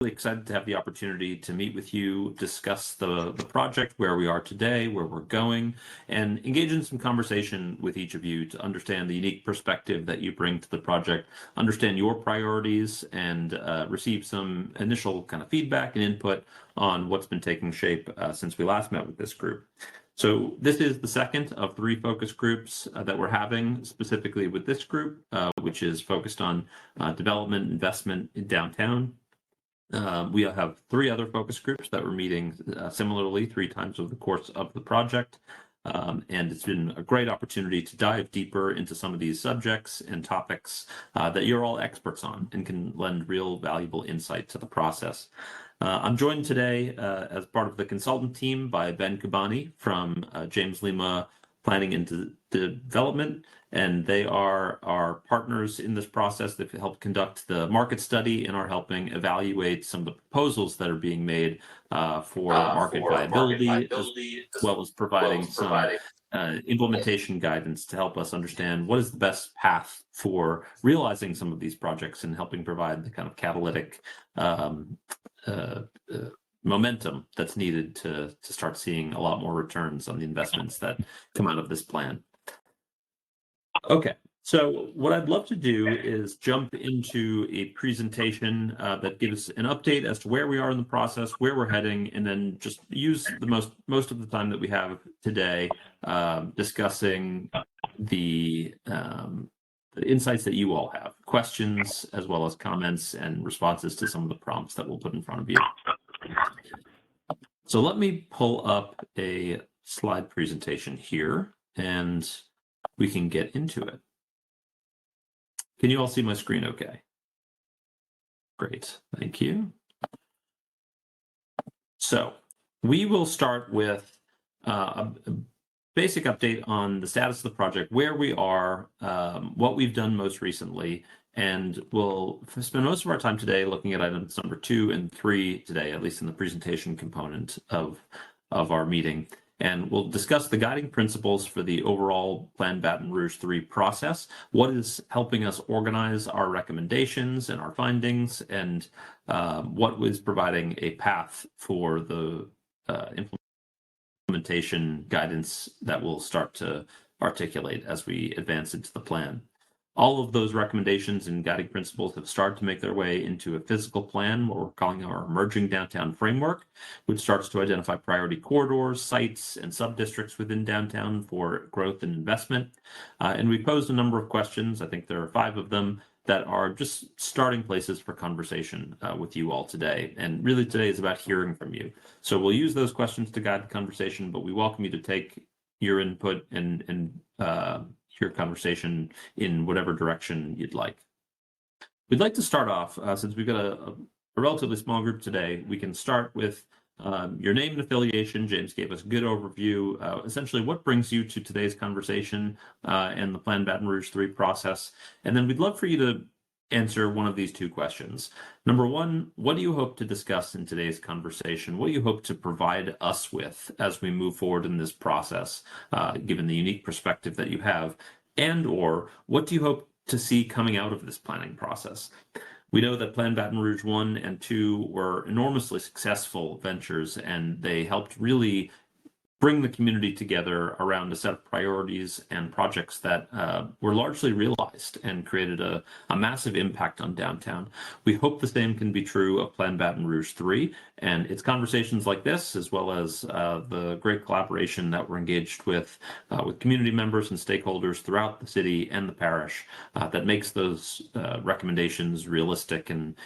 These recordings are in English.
excited to have the opportunity to meet with you, discuss the project, where we are today, where we're going, and engage in some conversation with each of you to understand the unique perspective that you bring to the project, understand your priorities, and receive some initial kind of feedback and input on what's been taking shape since we last met with this group. So this is the second of 3 focus groups that we're having specifically with this group, which is focused on development investment in downtown. We have 3 other focus groups that we're meeting similarly 3 times over the course of the project. And it's been a great opportunity to dive deeper into some of these subjects and topics that you're all experts on and can lend real valuable insight to the process. I'm joined today as part of the consultant team by Ben Kabani from James Lima Planning and Development, and they are our partners in this process. They've helped conduct the market study and are helping evaluate some of the proposals that are being made for market viability, as well as providing some implementation guidance to help us understand what is the best path for realizing some of these projects and helping provide the kind of catalytic momentum that's needed to start seeing a lot more returns on the investments that come out of this plan. Okay, so what I'd love to do is jump into a presentation that gives an update as to where we are in the process, where we're heading, and then just use the most of the time that we have today discussing the insights that you all have, questions as well as comments and responses to some of the prompts that we'll put in front of you. So let me pull up a slide presentation here and we can get into it. Can you all see my screen okay? Great, thank you. So we will start with a basic update on the status of the project, where we are, what we've done most recently, and we'll spend most of our time today looking at items number 2 and 3 today, at least in the presentation component of our meeting. And we'll discuss the guiding principles for the overall Plan Baton Rouge 3 process, what is helping us organize our recommendations and our findings, and what was providing a path for the implementation guidance that we'll start to articulate as we advance into the plan. All of those recommendations and guiding principles have started to make their way into a physical plan, what we're calling our emerging downtown framework, which starts to identify priority corridors, sites, and sub-districts within downtown for growth and investment. And we posed a number of questions, I think there are 5 of them, that are just starting places for conversation with you all today. And really today is about hearing from you. So we'll use those questions to guide the conversation, but we welcome you to take your input and your conversation in whatever direction you'd like. We'd like to start off, since we've got a relatively small group today, we can start with your name and affiliation. James gave us a good overview, essentially what brings you to today's conversation and the Plan Baton Rouge 3 process. And then we'd love for you to answer one of these 2 questions. Number 1, what do you hope to discuss in today's conversation? What do you hope to provide us with as we move forward in this process, given the unique perspective that you have? And or what do you hope to see coming out of this planning process? We know that Plan Baton Rouge 1 and 2 were enormously successful ventures, and they helped really bring the community together around a set of priorities and projects that were largely realized and created a massive impact on downtown. We hope the same can be true of Plan Baton Rouge 3, and it's conversations like this, as well as the great collaboration that we're engaged with community members and stakeholders throughout the city and the parish that makes those recommendations realistic and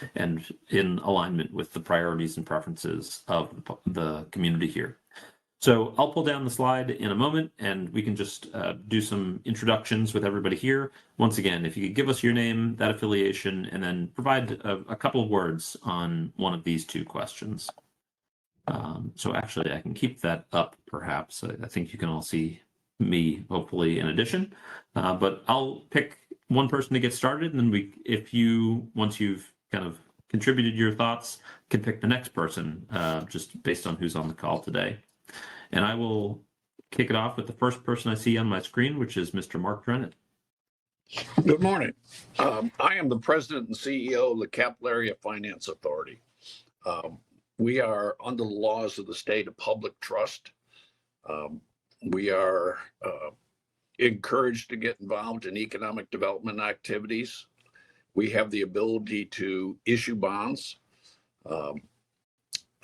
in alignment with the priorities and preferences of the community here. So I'll pull down the slide in a moment and we can just do some introductions with everybody here. Once again, if you could give us your name, that affiliation, and then provide a couple of words on one of these 2 questions. So actually I can keep that up perhaps. I think you can all see me hopefully in addition, but I'll pick one person to get started, and then once you've kind of contributed your thoughts, can pick the next person just based on who's on the call today. And I will kick it off with the first person I see on my screen, which is Mr. Mark Drennan. Good morning. I am the president and CEO of the Capital Area Finance Authority. We are under the laws of the state of public trust. We are encouraged to get involved in economic development activities. We have the ability to issue bonds.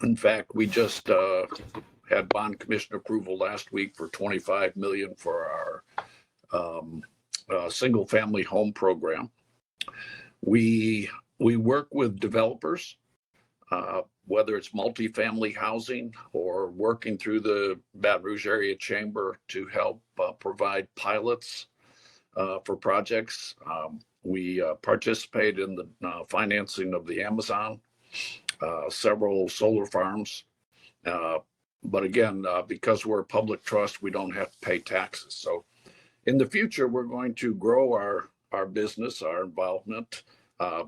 In fact, we just had bond commission approval last week for $25 million for our single family home program. We work with developers, whether it's multifamily housing or working through the Baton Rouge Area Chamber to help provide pilots for projects. We participate in the financing of the Amazon, several solar farms. But again, because we're a public trust, we don't have to pay taxes. So in the future, we're going to grow our business, our involvement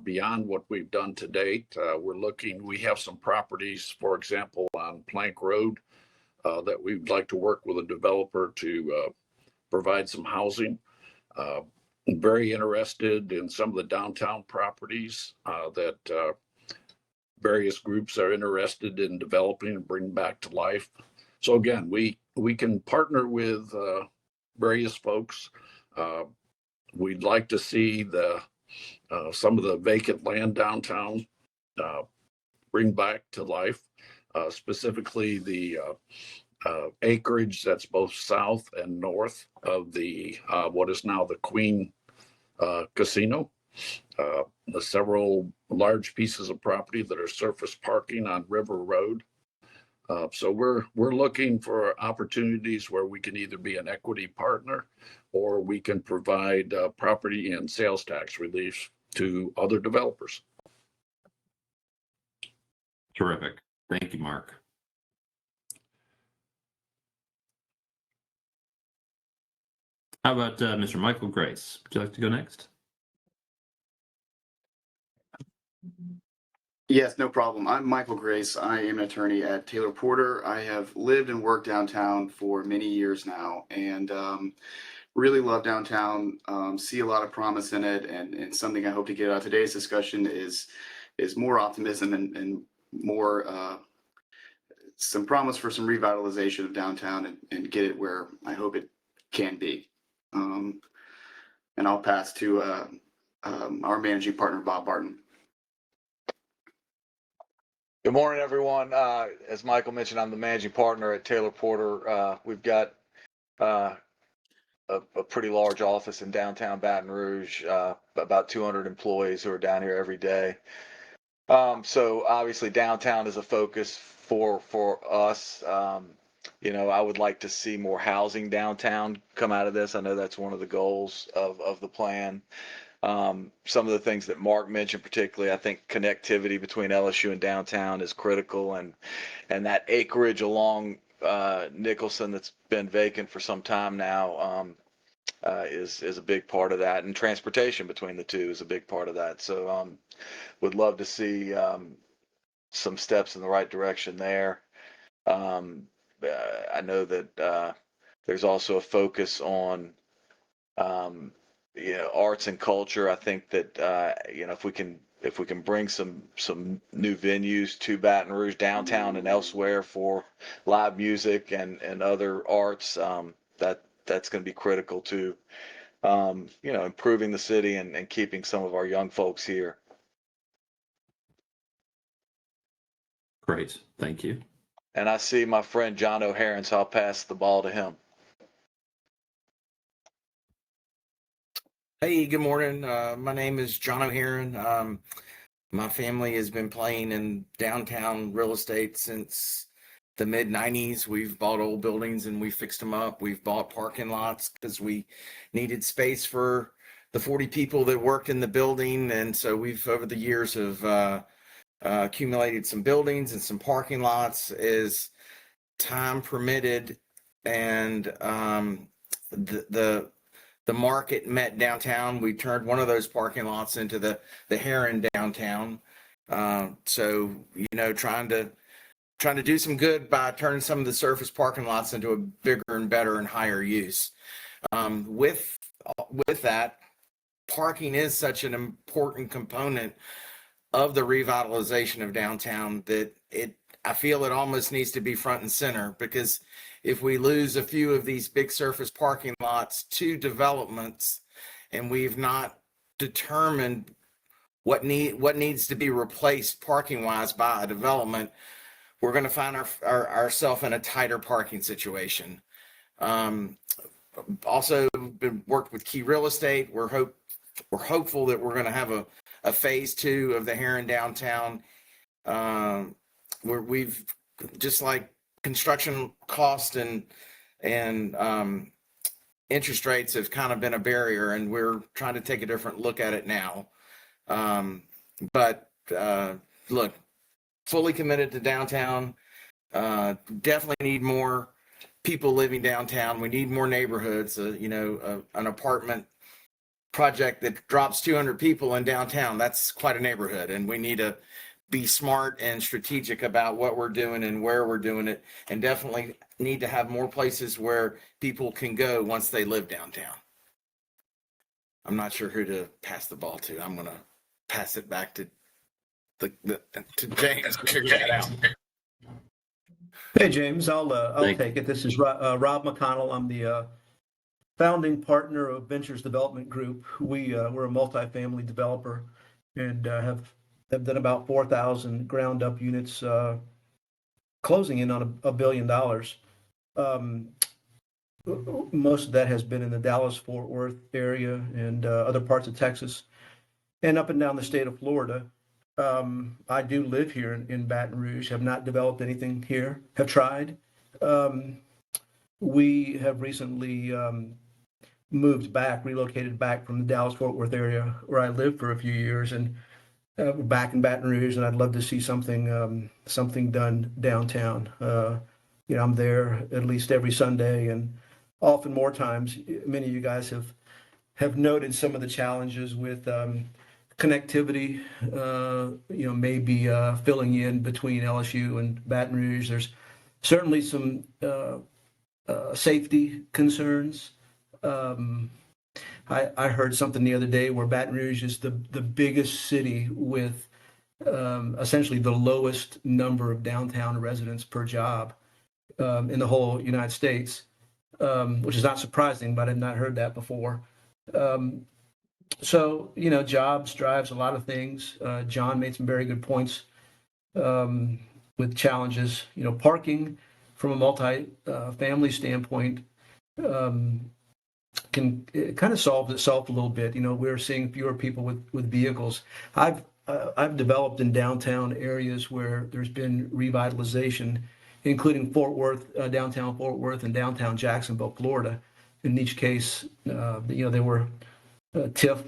beyond what we've done to date. We have some properties, for example, on Plank Road that we'd like to work with a developer to provide some housing. Very interested in some of the downtown properties that various groups are interested in developing and bring back to life. So again, we can partner with various folks. We'd like to see some of the vacant land downtown bring back to life, specifically the acreage that's both south and north of the what is now the Queen Casino. The several large pieces of property that are surface parking on River Road. So we're looking for opportunities where we can either be an equity partner or we can provide property and sales tax relief to other developers. Terrific. Thank you, Mark. How about Mr. Michael Grace? Would you like to go next? Yes, no problem. I'm Michael Grace. I am an attorney at Taylor Porter. I have lived and worked downtown for many years now and really love downtown, see a lot of promise in it. And something I hope to get out of today's discussion is more optimism and more some promise for some revitalization of downtown and get it where I hope it can be. And I'll pass to our managing partner, Bob Barton. Good morning, everyone. As Michael mentioned, I'm the managing partner at Taylor Porter. We've got a pretty large office in downtown Baton Rouge, about 200 employees who are down here every day. So obviously downtown is a focus for us. I would like to see more housing downtown come out of this. I know that's one of the goals of the plan. Some of the things that Mark mentioned, particularly, I think connectivity between LSU and downtown is critical, and that acreage along Nicholson that's been vacant for some time now is a big part of that, and transportation between the two is a big part of that. So would love to see some steps in the right direction there. I know that there's also a focus on arts and culture. I think that if we can bring some new venues to Baton Rouge downtown and elsewhere for live music and other arts, that's going to be critical to improving the city and keeping some of our young folks here. Great, thank you. And I see my friend John O'Haron, so I'll pass the ball to him. Hey, good morning. My name is John O'Haron. My family has been playing in downtown real estate since the mid-90s. We've bought old buildings and we fixed them up. We've bought parking lots because we needed space for the 40 people that worked in the building. And so we've, over the years, have accumulated some buildings and some parking lots as time permitted. And the market met downtown. We turned one of those parking lots into the Heron downtown. So trying to do some good by turning some of the surface parking lots into a bigger and better and higher use. With that, parking is such an important component of the revitalization of downtown that I feel it almost needs to be front and center, because if we lose a few of these big surface parking lots to developments and we've not determined what needs to be replaced parking wise by a development, we're going to find ourselves in a tighter parking situation. Also been worked with Key Real Estate. We're hopeful that we're going to have a phase 2 of the Heron downtown. Where we've just like construction cost and interest rates have kind of been a barrier, and we're trying to take a different look at it now. But look, fully committed to downtown. Definitely need more people living downtown. We need more neighborhoods. An apartment project that drops 200 people in downtown, that's quite a neighborhood, and we need to be smart and strategic about what we're doing and where we're doing it, and definitely need to have more places where people can go once they live downtown. I'm not sure who to pass the ball to. I'm going to pass it back to to James to figure that out. Hey, James, I'll take it. This is Rob McConnell. I'm the founding partner of Ventures Development Group. We're a multifamily developer and have done about 4,000 ground up units, closing in on $1 billion. Most of that has been in the Dallas-Fort Worth area and other parts of Texas and up and down the state of Florida. I do live here in Baton Rouge, have not developed anything here, have tried. We have recently relocated back from the Dallas-Fort Worth area where I lived for a few years, and we're back in Baton Rouge, and I'd love to see something done downtown. I'm there at least every Sunday, and often more times. Many of you guys have noted some of the challenges with connectivity, maybe filling in between LSU and Baton Rouge. There's certainly some safety concerns. I heard something the other day where Baton Rouge is the biggest city with essentially the lowest number of downtown residents per job in the whole United States, which is not surprising, but I've not heard that before. So, jobs drives a lot of things. John made some very good points with challenges. Parking from a multi-family standpoint can kind of solve itself a little bit. We're seeing fewer people with vehicles. I've developed in downtown areas where there's been revitalization, including Fort Worth, downtown Fort Worth, and downtown Jacksonville, Florida. In each case, there were TIF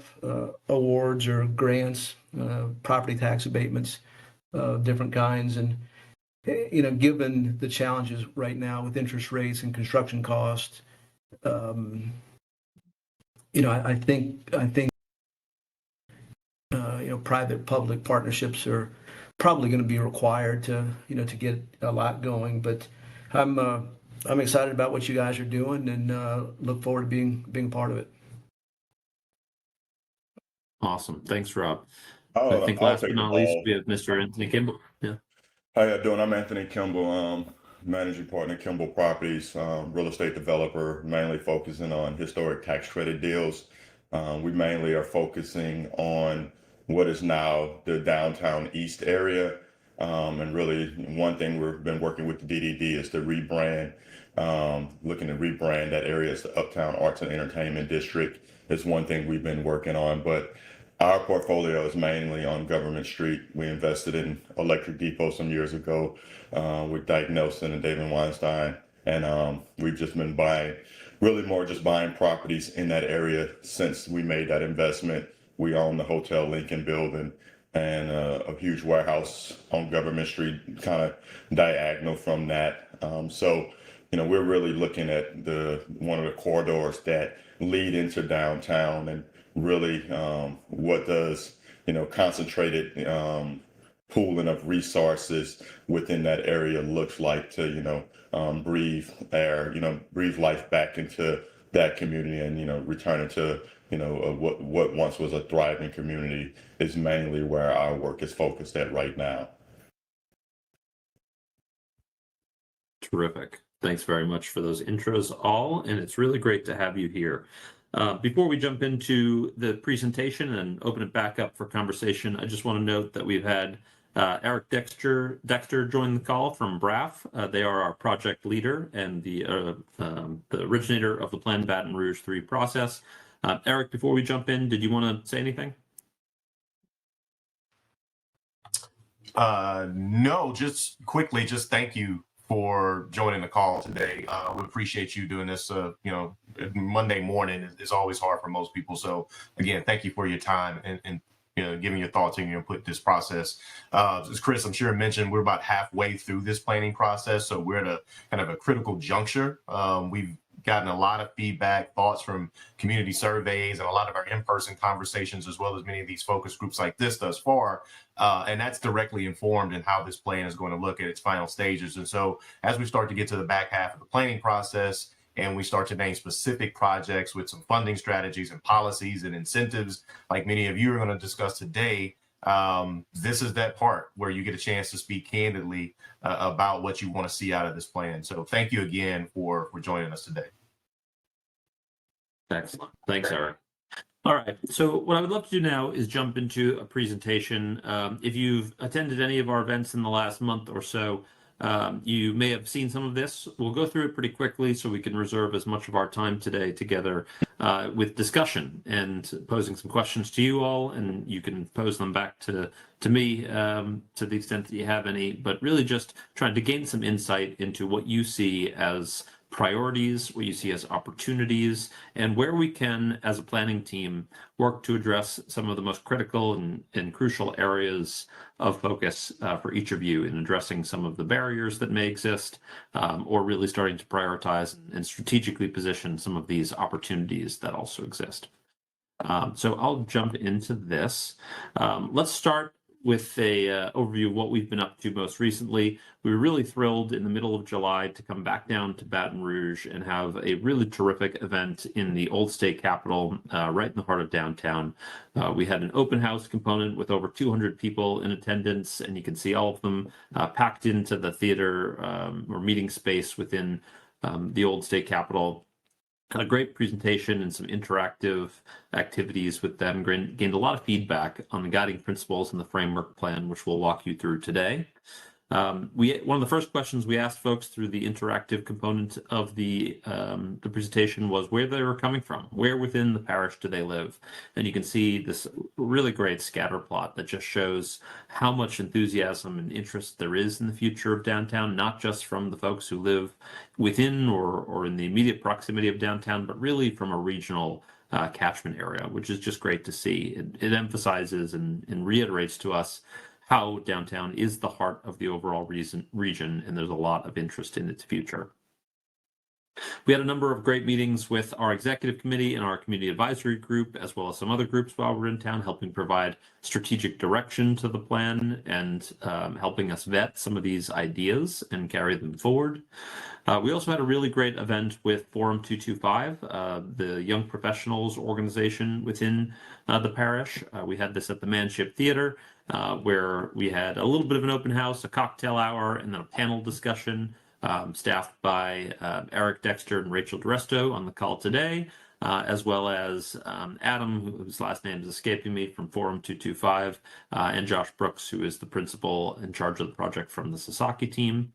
awards or grants, property tax abatements, different kinds. And, given the challenges right now with interest rates and construction costs, I think private-public partnerships are probably going to be required to get a lot going. But I'm excited about what you guys are doing, and look forward to being part of it. Awesome. Thanks, Rob. I'll I think I'll last take but the not least, ball. we have Mr. Anthony Kimball. Yeah. How you doing? I'm Anthony Kimball, managing partner at Kimball Properties, real estate developer, mainly focusing on historic tax credit deals. We mainly are focusing on what is now the downtown east area. And really one thing we've been working with the DDD is to rebrand, looking to rebrand that area as the Uptown Arts and Entertainment District. It's one thing we've been working on, but our portfolio is mainly on Government Street. We invested in Electric Depot some years ago with Dyke Nelson and David Weinstein. And we've just been buying properties in that area since we made that investment. We own the Hotel Lincoln building and a huge warehouse on Government Street, kind of diagonal from that. So we're really looking at one of the corridors that lead into downtown, and really what does concentrated pooling of resources within that area looks like to breathe air, breathe life back into that community and, return it to, what once was a thriving community is mainly where our work is focused at right now. Terrific. Thanks very much for those intros all, and it's really great to have you here. Before we jump into the presentation and open it back up for conversation, I just want to note that we've had Eric Dexter join the call from BRAF. They are our project leader and the originator of the Plan Baton Rouge 3 process. Eric, before we jump in, did you want to say anything? No, just quickly, just thank you for joining the call today. We appreciate you doing this. Monday morning is always hard for most people. So again, thank you for your time and giving your thoughts and your input this process. As Chris, I'm sure mentioned, we're about halfway through this planning process. So we're at a kind of a critical juncture. We've gotten a lot of feedback, thoughts from community surveys and a lot of our in-person conversations, as well as many of these focus groups like this thus far. And that's directly informed in how this plan is going to look at its final stages. And so as we start to get to the back half of the planning process and we start to name specific projects with some funding strategies and policies and incentives, like many of you are going to discuss today, this is that part where you get a chance to speak candidly about what you want to see out of this plan. So thank you again for joining us today. Excellent. Thanks, Eric. All right. So what I would love to do now is jump into a presentation. If you've attended any of our events in the last month or so, you may have seen some of this. We'll go through it pretty quickly so we can reserve as much of our time today together with discussion and posing some questions to you all, and you can pose them back to me to the extent that you have any, but really just trying to gain some insight into what you see as priorities, what you see as opportunities, and where we can, as a planning team, work to address some of the most critical and crucial areas of focus for each of you in addressing some of the barriers that may exist, or really starting to prioritize and strategically position some of these opportunities that also exist. So I'll jump into this. Let's start with a overview of what we've been up to most recently. We were really thrilled in the middle of July to come back down to Baton Rouge and have a really terrific event in the old state capitol, right in the heart of downtown. We had an open house component with over 200 people in attendance, and you can see all of them packed into the theater or meeting space within the old state capitol. Had a great presentation and some interactive activities with them. Gained a lot of feedback on the guiding principles and the framework plan, which we'll walk you through today. One of the first questions we asked folks through the interactive component of the presentation was where they were coming from. Where within the parish do they live? And you can see this really great scatter plot that just shows how much enthusiasm and interest there is in the future of downtown, not just from the folks who live within or in the immediate proximity of downtown, but really from a regional catchment area, which is just great to see. It emphasizes and reiterates to us how downtown is the heart of the overall region, and there's a lot of interest in its future. We had a number of great meetings with our executive committee and our community advisory group, as well as some other groups while we're in town, helping provide strategic direction to the plan and helping us vet some of these ideas and carry them forward. We also had a really great event with Forum 225, the young professionals organization within the parish. We had this at the Manship Theater, where we had a little bit of an open house, a cocktail hour, and then a panel discussion staffed by Eric Dexter and Rachel DiResto on the call today, as well as Adam, whose last name is escaping me, from Forum 225, and Josh Brooks, who is the principal in charge of the project from the Sasaki team.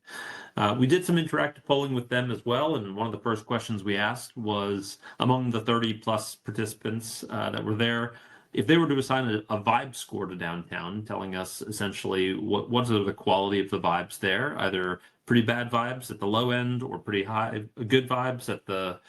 We did some interactive polling with them as well, and one of the first questions we asked was, among the 30 plus participants that were there, if they were to assign a vibe score to downtown, telling us essentially what are the quality of the vibes there, either pretty bad vibes at the low end or pretty high, good vibes at the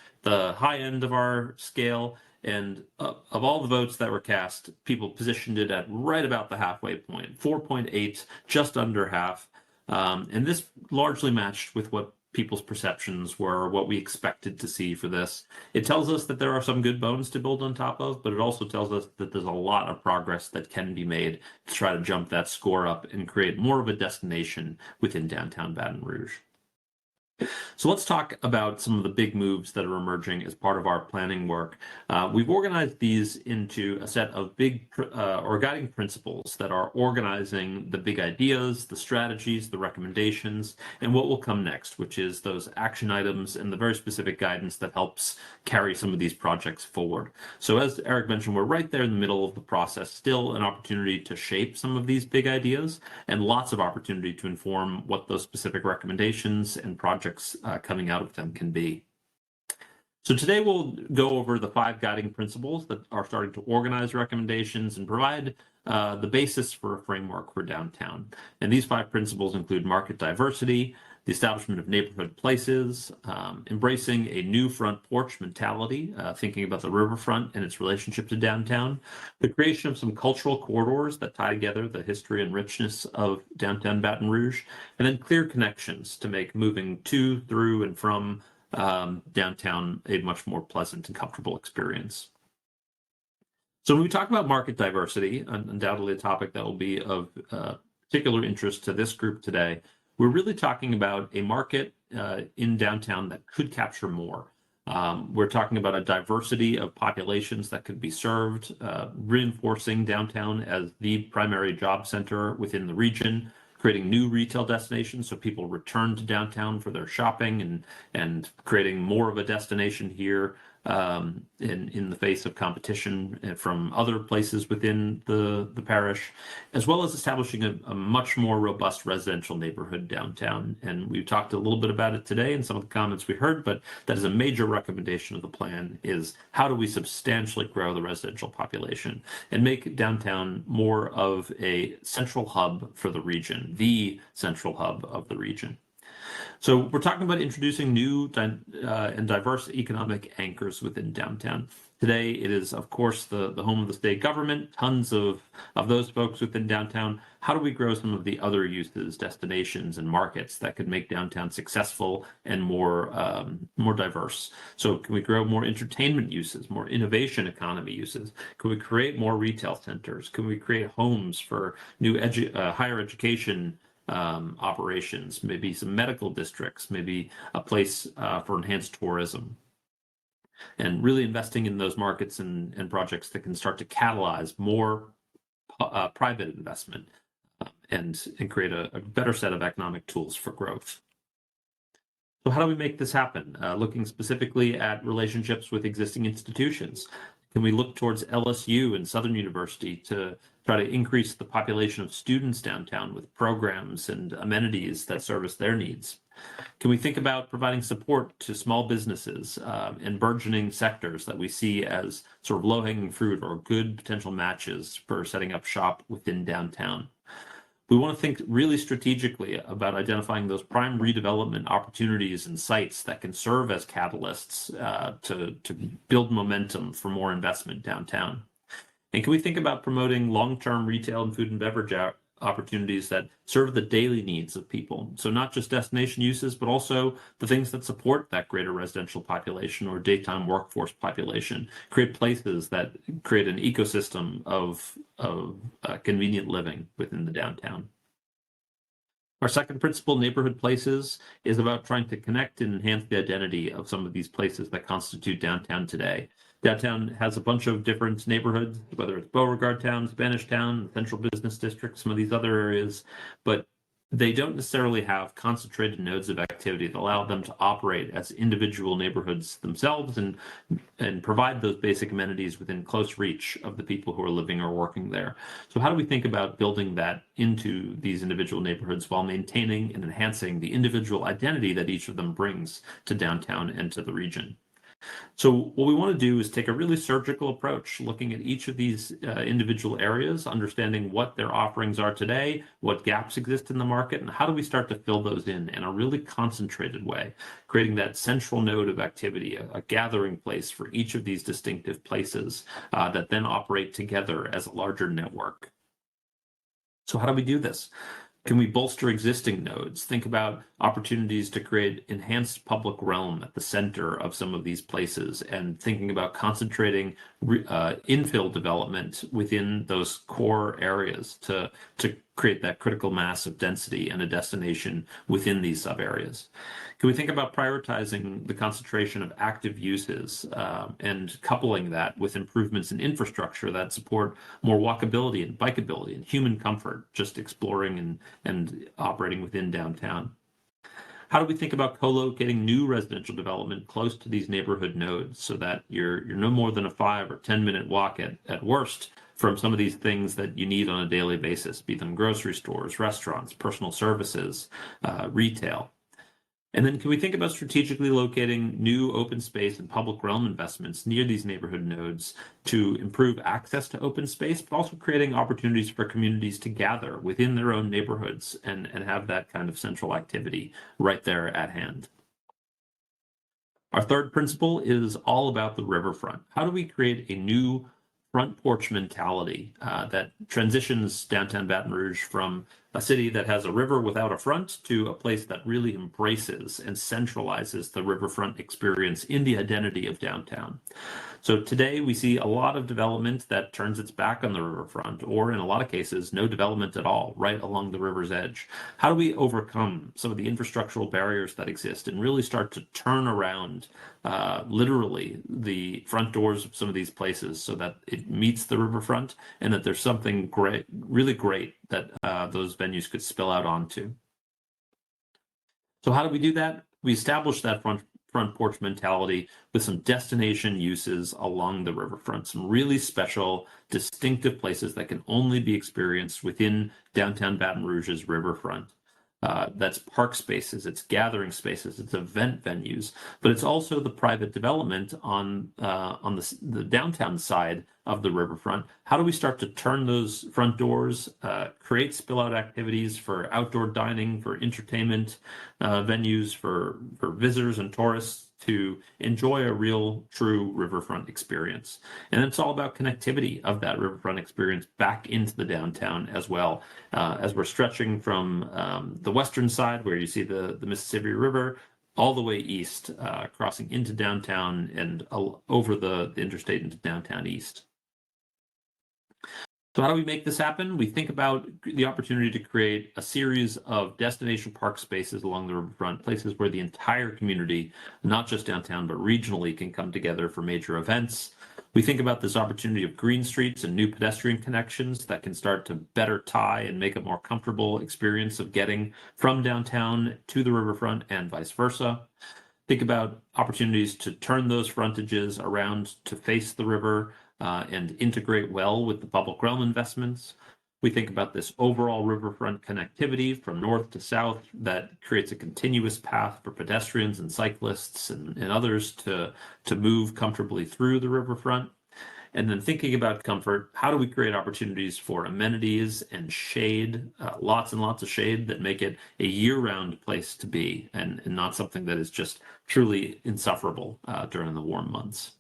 high end of our scale. And of all the votes that were cast, people positioned it at right about the halfway point, 4.8, just under half. And this largely matched with what people's perceptions were, what we expected to see for this. It tells us that there are some good bones to build on top of, but it also tells us that there's a lot of progress that can be made to try to jump that score up and create more of a destination within downtown Baton Rouge. So let's talk about some of the big moves that are emerging as part of our planning work. We've organized these into a set of big or guiding principles that are organizing the big ideas, the strategies, the recommendations, and what will come next, which is those action items and the very specific guidance that helps carry some of these projects forward. So as Eric mentioned, we're right there in the middle of the process, still an opportunity to shape some of these big ideas and lots of opportunity to inform what those specific recommendations and projects coming out of them can be. So today we'll go over the 5 guiding principles that are starting to organize recommendations and provide the basis for a framework for downtown. And these 5 principles include market diversity, the establishment of neighborhood places, embracing a new front porch mentality, thinking about the riverfront and its relationship to downtown, the creation of some cultural corridors that tie together the history and richness of downtown Baton Rouge, and then clear connections to make moving to, through, and from downtown a much more pleasant and comfortable experience. So when we talk about market diversity, undoubtedly a topic that will be of particular interest to this group today, we're really talking about a market in downtown that could capture more. We're talking about a diversity of populations that could be served, reinforcing downtown as the primary job center within the region, creating new retail destinations so people return to downtown for their shopping and creating more of a destination here in the face of competition from other places within the parish, as well as establishing a much more robust residential neighborhood downtown. And we've talked a little bit about it today in some of the comments we heard, but that is a major recommendation of the plan, is how do we substantially grow the residential population and make downtown more of a central hub for the region, the central hub of the region. So we're talking about introducing new and diverse economic anchors within downtown. Today, it is, of course, the home of the state government, tons of those folks within downtown. How do we grow some of the other uses, destinations, and markets that could make downtown successful and more diverse? So can we grow more entertainment uses, more innovation economy uses? Can we create more retail centers? Can we create homes for new higher education operations, maybe some medical districts, maybe a place for enhanced tourism, and really investing in those markets and projects that can start to catalyze more private investment and create a better set of economic tools for growth. So how do we make this happen? Looking specifically at relationships with existing institutions. Can we look towards LSU and Southern University to try to increase the population of students downtown with programs and amenities that service their needs? Can we think about providing support to small businesses and burgeoning sectors that we see as sort of low-hanging fruit or good potential matches for setting up shop within downtown? We want to think really strategically about identifying those prime redevelopment opportunities and sites that can serve as catalysts to build momentum for more investment downtown. And can we think about promoting long-term retail and food and beverage opportunities that serve the daily needs of people? So not just destination uses, but also the things that support that greater residential population or daytime workforce population. Create places that create an ecosystem of convenient living within the downtown. Our second principle, neighborhood places, is about trying to connect and enhance the identity of some of these places that constitute downtown today. Downtown has a bunch of different neighborhoods, whether it's Beauregard Town, Spanish Town, Central Business District, some of these other areas, but they don't necessarily have concentrated nodes of activity that allow them to operate as individual neighborhoods themselves and provide those basic amenities within close reach of the people who are living or working there. So how do we think about building that into these individual neighborhoods while maintaining and enhancing the individual identity that each of them brings to downtown and to the region? So what we want to do is take a really surgical approach, looking at each of these individual areas, understanding what their offerings are today, what gaps exist in the market, and how do we start to fill those in a really concentrated way, creating that central node of activity, a gathering place for each of these distinctive places that then operate together as a larger network. So how do we do this? Can we bolster existing nodes? Think about opportunities to create enhanced public realm at the center of some of these places and thinking about concentrating infill development within those core areas to create that critical mass of density and a destination within these sub areas? Can we think about prioritizing the concentration of active uses and coupling that with improvements in infrastructure that support more walkability and bikeability and human comfort, just exploring and operating within downtown? How do we think about co-locating new residential development close to these neighborhood nodes so that you're no more than a 5 or 10-minute walk at worst from some of these things that you need on a daily basis, be them grocery stores, restaurants, personal services, retail? And then can we think about strategically locating new open space and public realm investments near these neighborhood nodes to improve access to open space, but also creating opportunities for communities to gather within their own neighborhoods and have that kind of central activity right there at hand? Our third principle is all about the riverfront. How do we create a new front porch mentality that transitions downtown Baton Rouge from a city that has a river without a front to a place that really embraces and centralizes the riverfront experience in the identity of downtown? So today we see a lot of development that turns its back on the riverfront, or in a lot of cases, no development at all, right along the river's edge. How do we overcome some of the infrastructural barriers that exist and really start to turn around literally the front doors of some of these places so that it meets the riverfront and that there's something great, really great that those venues could spill out onto? So how do we do that? We establish that front porch mentality with some destination uses along the riverfront, some really special, distinctive places that can only be experienced within downtown Baton Rouge's riverfront. That's park spaces, it's gathering spaces, it's event venues, but it's also the private development on the downtown side of the riverfront. How do we start to turn those front doors, create spill-out activities for outdoor dining, for entertainment venues, for visitors and tourists to enjoy a real, true riverfront experience? And it's all about connectivity of that riverfront experience back into the downtown as well. As we're stretching from the western side, where you see the Mississippi River, all the way east, crossing into downtown and over the interstate into downtown east. So how do we make this happen? We think about the opportunity to create a series of destination park spaces along the riverfront, places where the entire community, not just downtown, but regionally, can come together for major events. We think about this opportunity of green streets and new pedestrian connections that can start to better tie and make a more comfortable experience of getting from downtown to the riverfront and vice versa. Think about opportunities to turn those frontages around to face the river and integrate well with the public realm investments. We think about this overall riverfront connectivity from north to south that creates a continuous path for pedestrians and cyclists and others to move comfortably through the riverfront. And then thinking about comfort, how do we create opportunities for amenities and shade, lots and lots of shade that make it a year-round place to be and not something that is just truly insufferable during the warm months?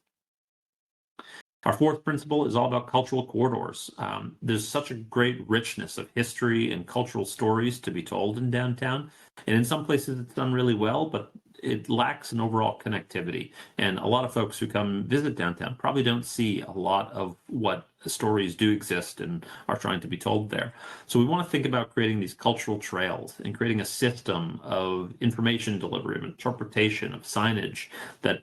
Our fourth principle is all about cultural corridors. There's such a great richness of history and cultural stories to be told in downtown. And in some places it's done really well, but it lacks an overall connectivity. And a lot of folks who come visit downtown probably don't see a lot of what stories do exist and are trying to be told there. So we want to think about creating these cultural trails and creating a system of information delivery, of interpretation, of signage that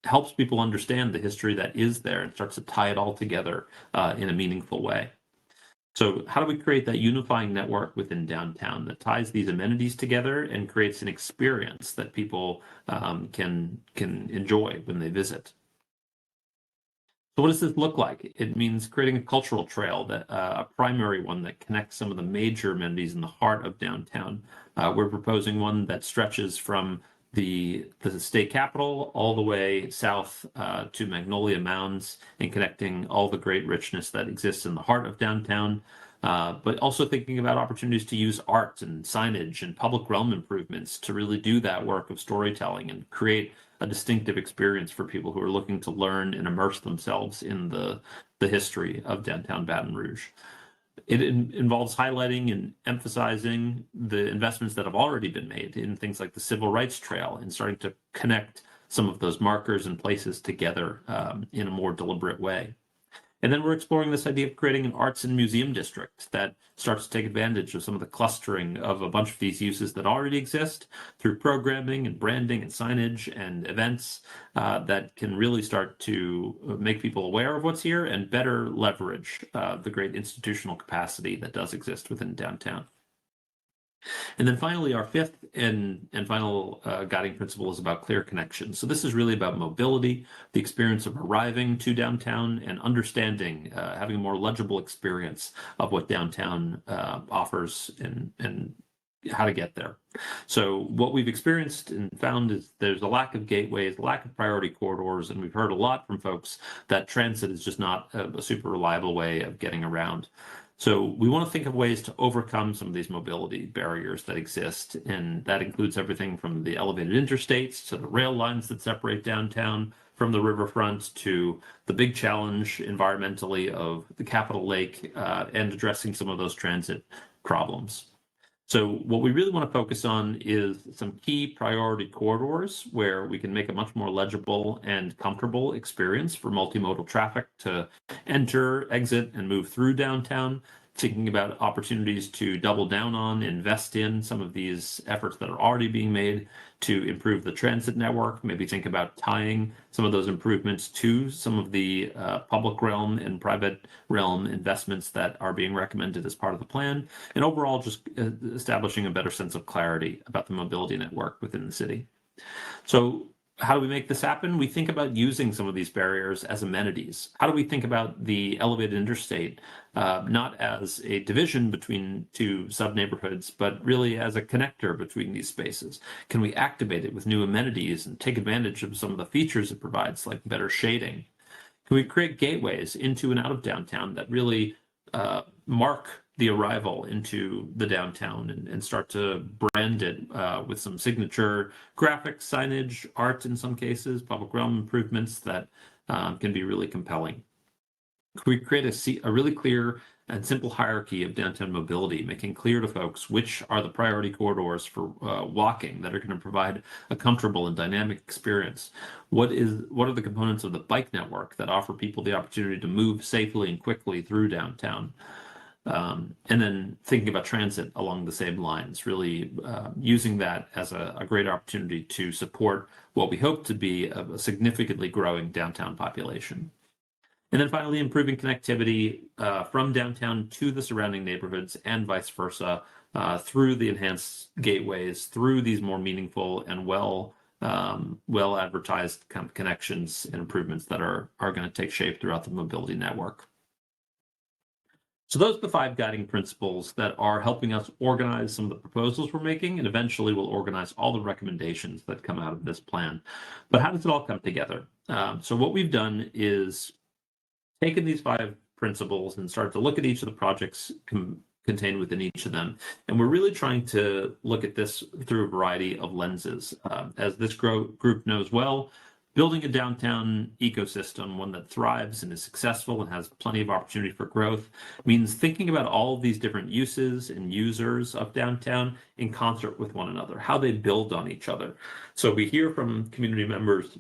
helps people understand the history that is there and starts to tie it all together in a meaningful way. So how do we create that unifying network within downtown that ties these amenities together and creates an experience that people can enjoy when they visit? So what does this look like? It means creating a cultural trail, that a primary one that connects some of the major amenities in the heart of downtown. We're proposing one that stretches from the state capitol all the way south to Magnolia Mounds and connecting all the great richness that exists in the heart of downtown, but also thinking about opportunities to use art and signage and public realm improvements to really do that work of storytelling and create a distinctive experience for people who are looking to learn and immerse themselves in the history of downtown Baton Rouge. It involves highlighting and emphasizing the investments that have already been made in things like the Civil Rights Trail and starting to connect some of those markers and places together in a more deliberate way. And then we're exploring this idea of creating an arts and museum district that starts to take advantage of some of the clustering of a bunch of these uses that already exist through programming and branding and signage and events that can really start to make people aware of what's here and better leverage the great institutional capacity that does exist within downtown. And then finally, our fifth and final guiding principle is about clear connections. So this is really about mobility, the experience of arriving to downtown and understanding, having a more legible experience of what downtown offers and how to get there. So what we've experienced and found is there's a lack of gateways, a lack of priority corridors, and we've heard a lot from folks that transit is just not a super reliable way of getting around. So we want to think of ways to overcome some of these mobility barriers that exist, and that includes everything from the elevated interstates to the rail lines that separate downtown from the riverfront to the big challenge environmentally of the Capitol Lake and addressing some of those transit problems. So what we really want to focus on is some key priority corridors where we can make a much more legible and comfortable experience for multimodal traffic to enter, exit, and move through downtown, thinking about opportunities to double down on, invest in some of these efforts that are already being made to improve the transit network, maybe think about tying some of those improvements to some of the public realm and private realm investments that are being recommended as part of the plan, and overall just establishing a better sense of clarity about the mobility network within the city. So how do we make this happen? We think about using some of these barriers as amenities. How do we think about the elevated interstate not as a division between two sub-neighborhoods, but really as a connector between these spaces? Can we activate it with new amenities and take advantage of some of the features it provides, like better shading? Can we create gateways into and out of downtown that really mark the arrival into the downtown and start to brand it with some signature graphics, signage, art in some cases, public realm improvements that can be really compelling? Can we create a really clear and simple hierarchy of downtown mobility, making clear to folks which are the priority corridors for walking that are going to provide a comfortable and dynamic experience? What are the components of the bike network that offer people the opportunity to move safely and quickly through downtown? And then thinking about transit along the same lines, really using that as a great opportunity to support what we hope to be a significantly growing downtown population. And then finally, improving connectivity from downtown to the surrounding neighborhoods and vice versa through the enhanced gateways, through these more meaningful and well advertised kind of connections and improvements that are going to take shape throughout the mobility network. So those are the 5 guiding principles that are helping us organize some of the proposals we're making, and eventually we'll organize all the recommendations that come out of this plan. But how does it all come together? So what we've done is taken these 5 principles and started to look at each of the projects contained within each of them. And we're really trying to look at this through a variety of lenses. As this group knows well, building a downtown ecosystem, one that thrives and is successful and has plenty of opportunity for growth, means thinking about all of these different uses and users of downtown in concert with one another, how they build on each other. So we hear from community members,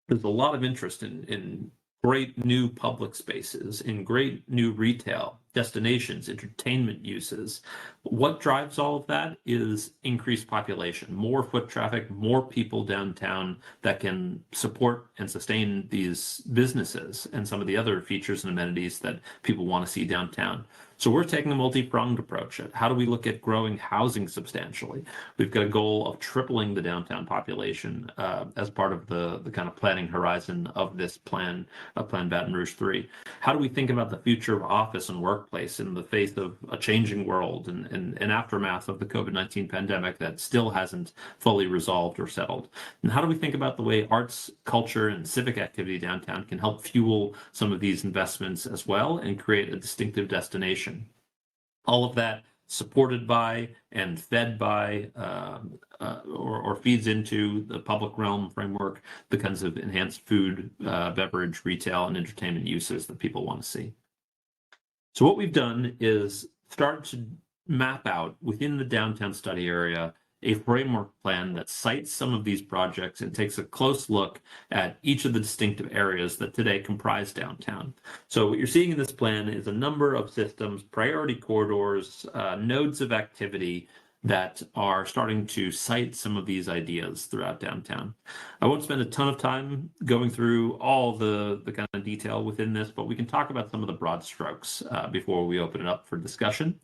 there's a lot of interest in great new public spaces, in great new retail, destinations, entertainment uses. What drives all of that is increased population, more foot traffic, more people downtown that can support and sustain these businesses and some of the other features and amenities that people want to see downtown. So we're taking a multi-pronged approach at how do we look at growing housing substantially. We've got a goal of tripling the downtown population as part of the kind of planning horizon of this plan, Plan Baton Rouge 3. How do we think about the future of office and workplace in the face of a changing world and an aftermath of the COVID-19 pandemic that still hasn't fully resolved or settled? And how do we think about the way arts, culture, and civic activity downtown can help fuel some of these investments as well and create a distinctive destination? All of that supported by and fed by or feeds into the public realm framework, the kinds of enhanced food, beverage, retail, and entertainment uses that people want to see. So what we've done is start to map out within the downtown study area a framework plan that cites some of these projects and takes a close look at each of the distinctive areas that today comprise downtown. So what you're seeing in this plan is a number of systems, priority corridors, nodes of activity that are starting to cite some of these ideas throughout downtown. I won't spend a ton of time going through all the kind of detail within this, but we can talk about some of the broad strokes before we open it up for discussion.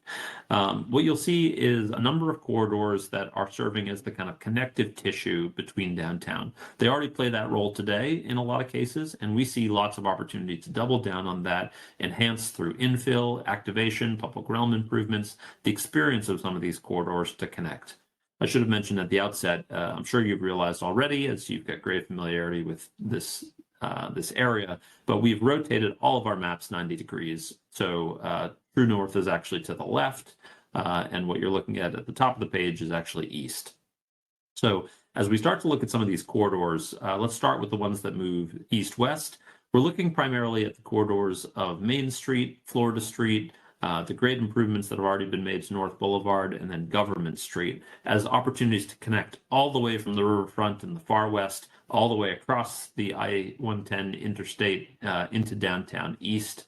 What you'll see is a number of corridors that are serving as the kind of connective tissue between downtown. They already play that role today in a lot of cases, and we see lots of opportunity to double down on that, enhance through infill, activation, public realm improvements, the experience of some of these corridors to connect. I should have mentioned at the outset, I'm sure you've realized already, as you've got great familiarity with this area, but we've rotated all of our maps 90 degrees. So true north is actually to the left, and what you're looking at the top of the page is actually east. So as we start to look at some of these corridors, let's start with the ones that move east-west. We're looking primarily at the corridors of Main Street, Florida Street, the great improvements that have already been made to North Boulevard, and then Government Street as opportunities to connect all the way from the riverfront in the far west, all the way across the I-110 interstate into downtown east.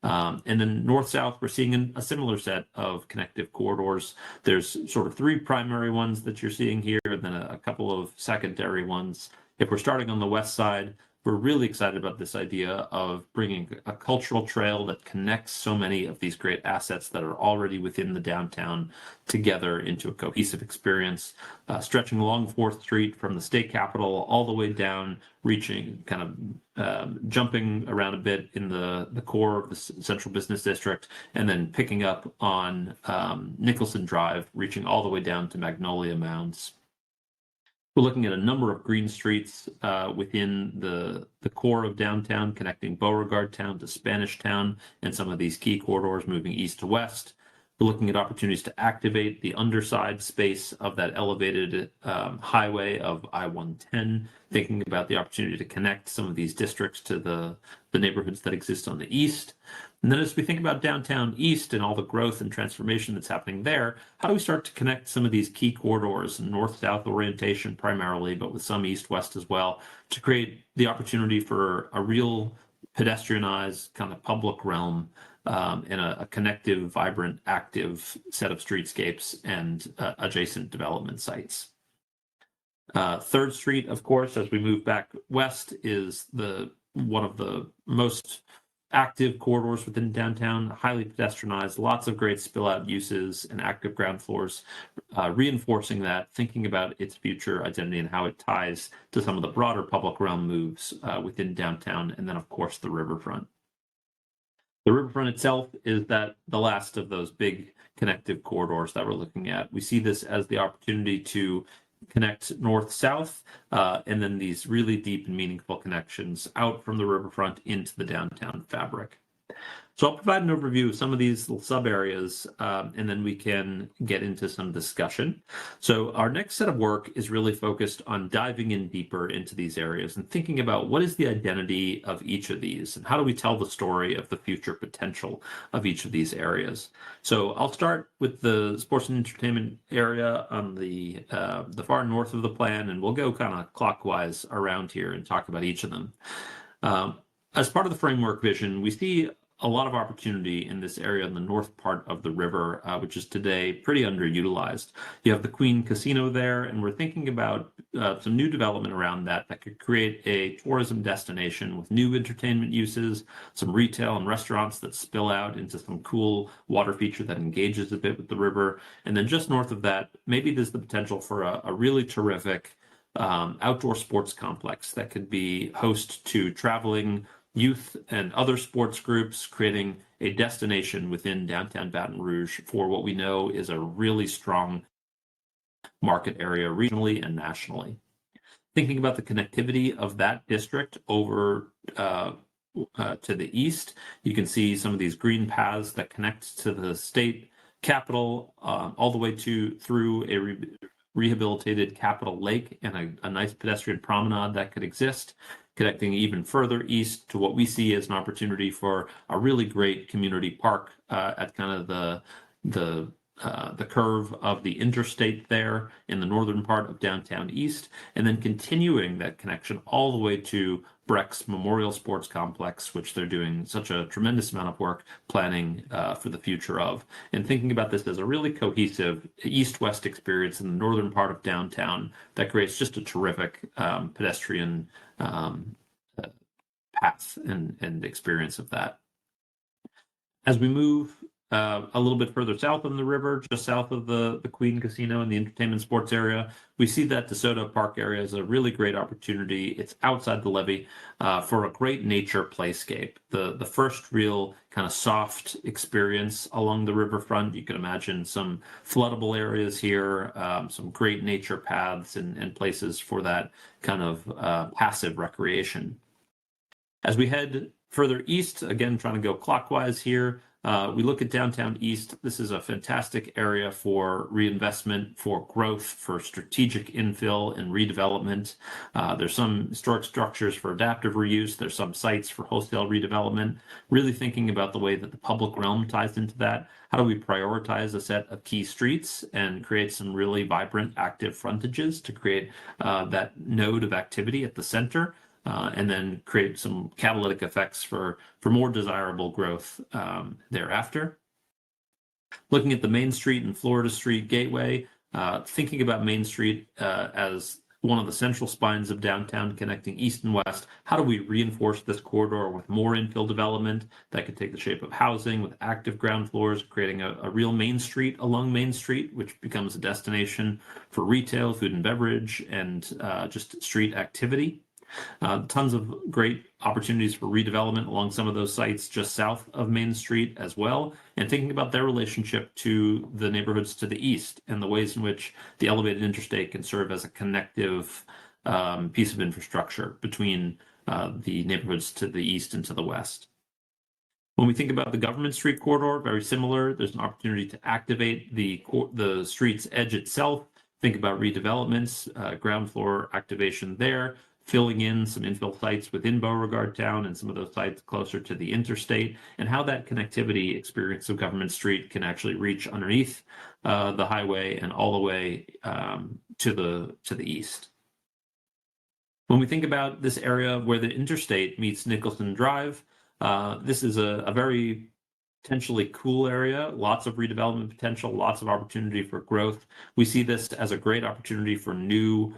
And then north-south, we're seeing a similar set of connective corridors. There's sort of three primary ones that you're seeing here, and then a couple of secondary ones. If we're starting on the west side, we're really excited about this idea of bringing a cultural trail that connects so many of these great assets that are already within the downtown together into a cohesive experience, stretching along 4th Street from the state capitol all the way down, reaching kind of jumping around a bit in the core of the central business district, and then picking up on Nicholson Drive, reaching all the way down to Magnolia Mounds. We're looking at a number of green streets within the core of downtown, connecting Beauregard Town to Spanish Town, and some of these key corridors moving east to west. We're looking at opportunities to activate the underside space of that elevated highway of I-110, thinking about the opportunity to connect some of these districts to the neighborhoods that exist on the east. And then as we think about downtown east and all the growth and transformation that's happening there, how do we start to connect some of these key corridors, north-south orientation primarily, but with some east-west as well, to create the opportunity for a real pedestrianized kind of public realm and a connective, vibrant, active set of streetscapes and adjacent development sites. 3rd Street, of course, as we move back west, is one of the most active corridors within downtown, highly pedestrianized, lots of great spill out uses and active ground floors, reinforcing that, thinking about its future identity and how it ties to some of the broader public realm moves within downtown, and then of course the riverfront. The riverfront itself is the last of those big connective corridors that we're looking at. We see this as the opportunity to connect north-south, and then these really deep and meaningful connections out from the riverfront into the downtown fabric. So I'll provide an overview of some of these little sub areas, and then we can get into some discussion. So our next set of work is really focused on diving in deeper into these areas and thinking about what is the identity of each of these and how do we tell the story of the future potential of each of these areas. So I'll start with the sports and entertainment area on the far north of the plan, and we'll go kind of clockwise around here and talk about each of them. As part of the framework vision, we see a lot of opportunity in this area in the north part of the river, which is today pretty underutilized. You have the Queen Casino there, and we're thinking about some new development around that could create a tourism destination with new entertainment uses, some retail and restaurants that spill out into some cool water feature that engages a bit with the river. And then just north of that, maybe there's the potential for a really terrific outdoor sports complex that could be host to traveling youth and other sports groups, creating a destination within downtown Baton Rouge for what we know is a really strong market area regionally and nationally. Thinking about the connectivity of that district over to the east, you can see some of these green paths that connect to the state capitol all the way through a rehabilitated Capitol Lake and a nice pedestrian promenade that could exist, connecting even further east to what we see as an opportunity for a really great community park at kind of the the curve of the interstate there in the northern part of downtown East, and then continuing that connection all the way to Breck's Memorial Sports Complex, which they're doing such a tremendous amount of work planning for the future of, and thinking about this as a really cohesive east-west experience in the northern part of downtown that creates just a terrific pedestrian path and experience of that. As we move a little bit further south on the river, just south of the Queen Casino and the entertainment sports area, we see that DeSoto Park area is a really great opportunity. It's outside the levee for a great nature playscape. The first real kind of soft experience along the riverfront. You can imagine some floodable areas here, some great nature paths and places for that kind of passive recreation. As we head further east, again, trying to go clockwise here, we look at downtown East. This is a fantastic area for reinvestment, for growth, for strategic infill and redevelopment. There's some historic structures for adaptive reuse. There's some sites for wholesale redevelopment. Really thinking about the way that the public realm ties into that. How do we prioritize a set of key streets and create some really vibrant, active frontages to create that node of activity at the center? And then create some catalytic effects for more desirable growth thereafter. Looking at the Main Street and Florida Street Gateway, thinking about Main Street as one of the central spines of downtown connecting east and west. How do we reinforce this corridor with more infill development that could take the shape of housing with active ground floors, creating a real Main Street along Main Street, which becomes a destination for retail, food and beverage, and just street activity. Tons of great opportunities for redevelopment along some of those sites just south of Main Street as well, and thinking about their relationship to the neighborhoods to the east and the ways in which the elevated interstate can serve as a connective piece of infrastructure between the neighborhoods to the east and to the west. When we think about the Government Street corridor, very similar. There's an opportunity to activate the street's edge itself. Think about redevelopments, ground floor activation there, filling in some infill sites within Beauregard Town and some of those sites closer to the interstate, and how that connectivity experience of Government Street can actually reach underneath the highway and all the way to the east. When we think about this area where the interstate meets Nicholson Drive, this is a very potentially cool area, lots of redevelopment potential, lots of opportunity for growth. We see this as a great opportunity for new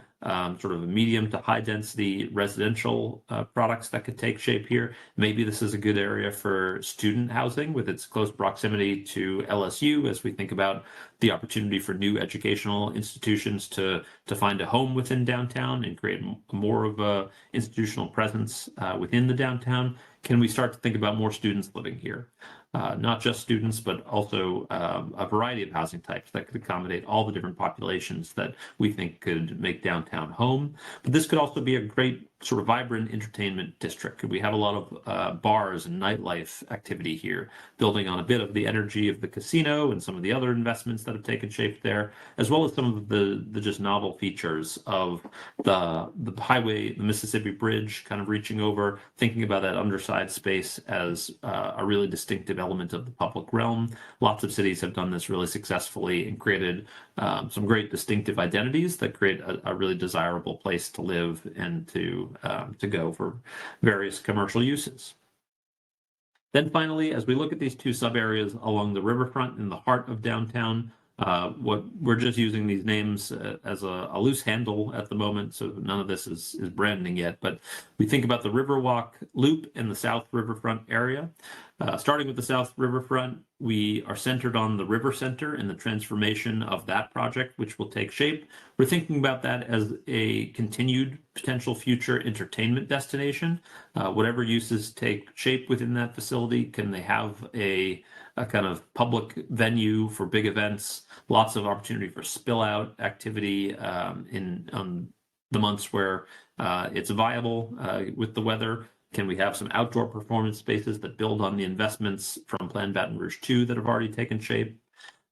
sort of medium to high density residential products that could take shape here. Maybe this is a good area for student housing with its close proximity to LSU as we think about the opportunity for new educational institutions to find a home within downtown and create more of a institutional presence within the downtown. Can we start to think about more students living here? Not just students, but also a variety of housing types that could accommodate all the different populations that we think could make downtown home. But this could also be a great sort of vibrant entertainment district. We have a lot of bars and nightlife activity here, building on a bit of the energy of the casino and some of the other investments that have taken shape there, as well as some of the just novel features of the highway, the Mississippi Bridge kind of reaching over, thinking about that underside space as a really distinctive element of the public realm. Lots of cities have done this really successfully and created some great distinctive identities that create a really desirable place to live and to go for various commercial uses. Then finally, as we look at these two sub areas along the riverfront in the heart of downtown, what we're just using these names as a loose handle at the moment, so none of this is branding yet, but we think about the Riverwalk Loop in the South Riverfront area. Starting with the South Riverfront, we are centered on the River Center and the transformation of that project, which will take shape. We're thinking about that as a continued potential future entertainment destination. Whatever uses take shape within that facility, can they have a kind of public venue for big events, lots of opportunity for spill out activity in the months where it's viable with the weather. Can we have some outdoor performance spaces that build on the investments from Plan Baton Rouge 2 that have already taken shape?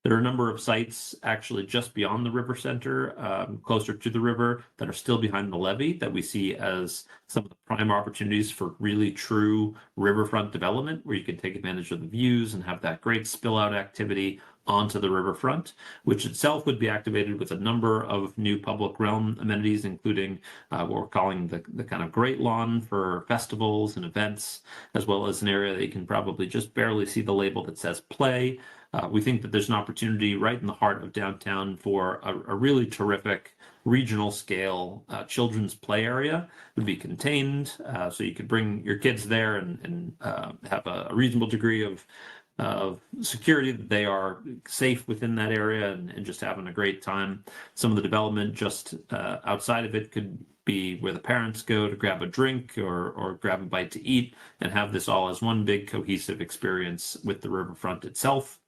There are a number of sites actually just beyond the river center, closer to the river, that are still behind the levee that we see as some of the prime opportunities for really true riverfront development, where you can take advantage of the views and have that great spill out activity, onto the riverfront, which itself would be activated with a number of new public realm amenities, including what we're calling the kind of Great Lawn for festivals and events, as well as an area that you can probably just barely see the label that says play. We think that there's an opportunity right in the heart of downtown for a really terrific regional scale children's play area. It would be contained, so you could bring your kids there and have a reasonable degree of security, that they are safe within that area and just having a great time. Some of the development just outside of it could be where the parents go to grab a drink or grab a bite to eat, and have this all as one big cohesive experience with the riverfront itself.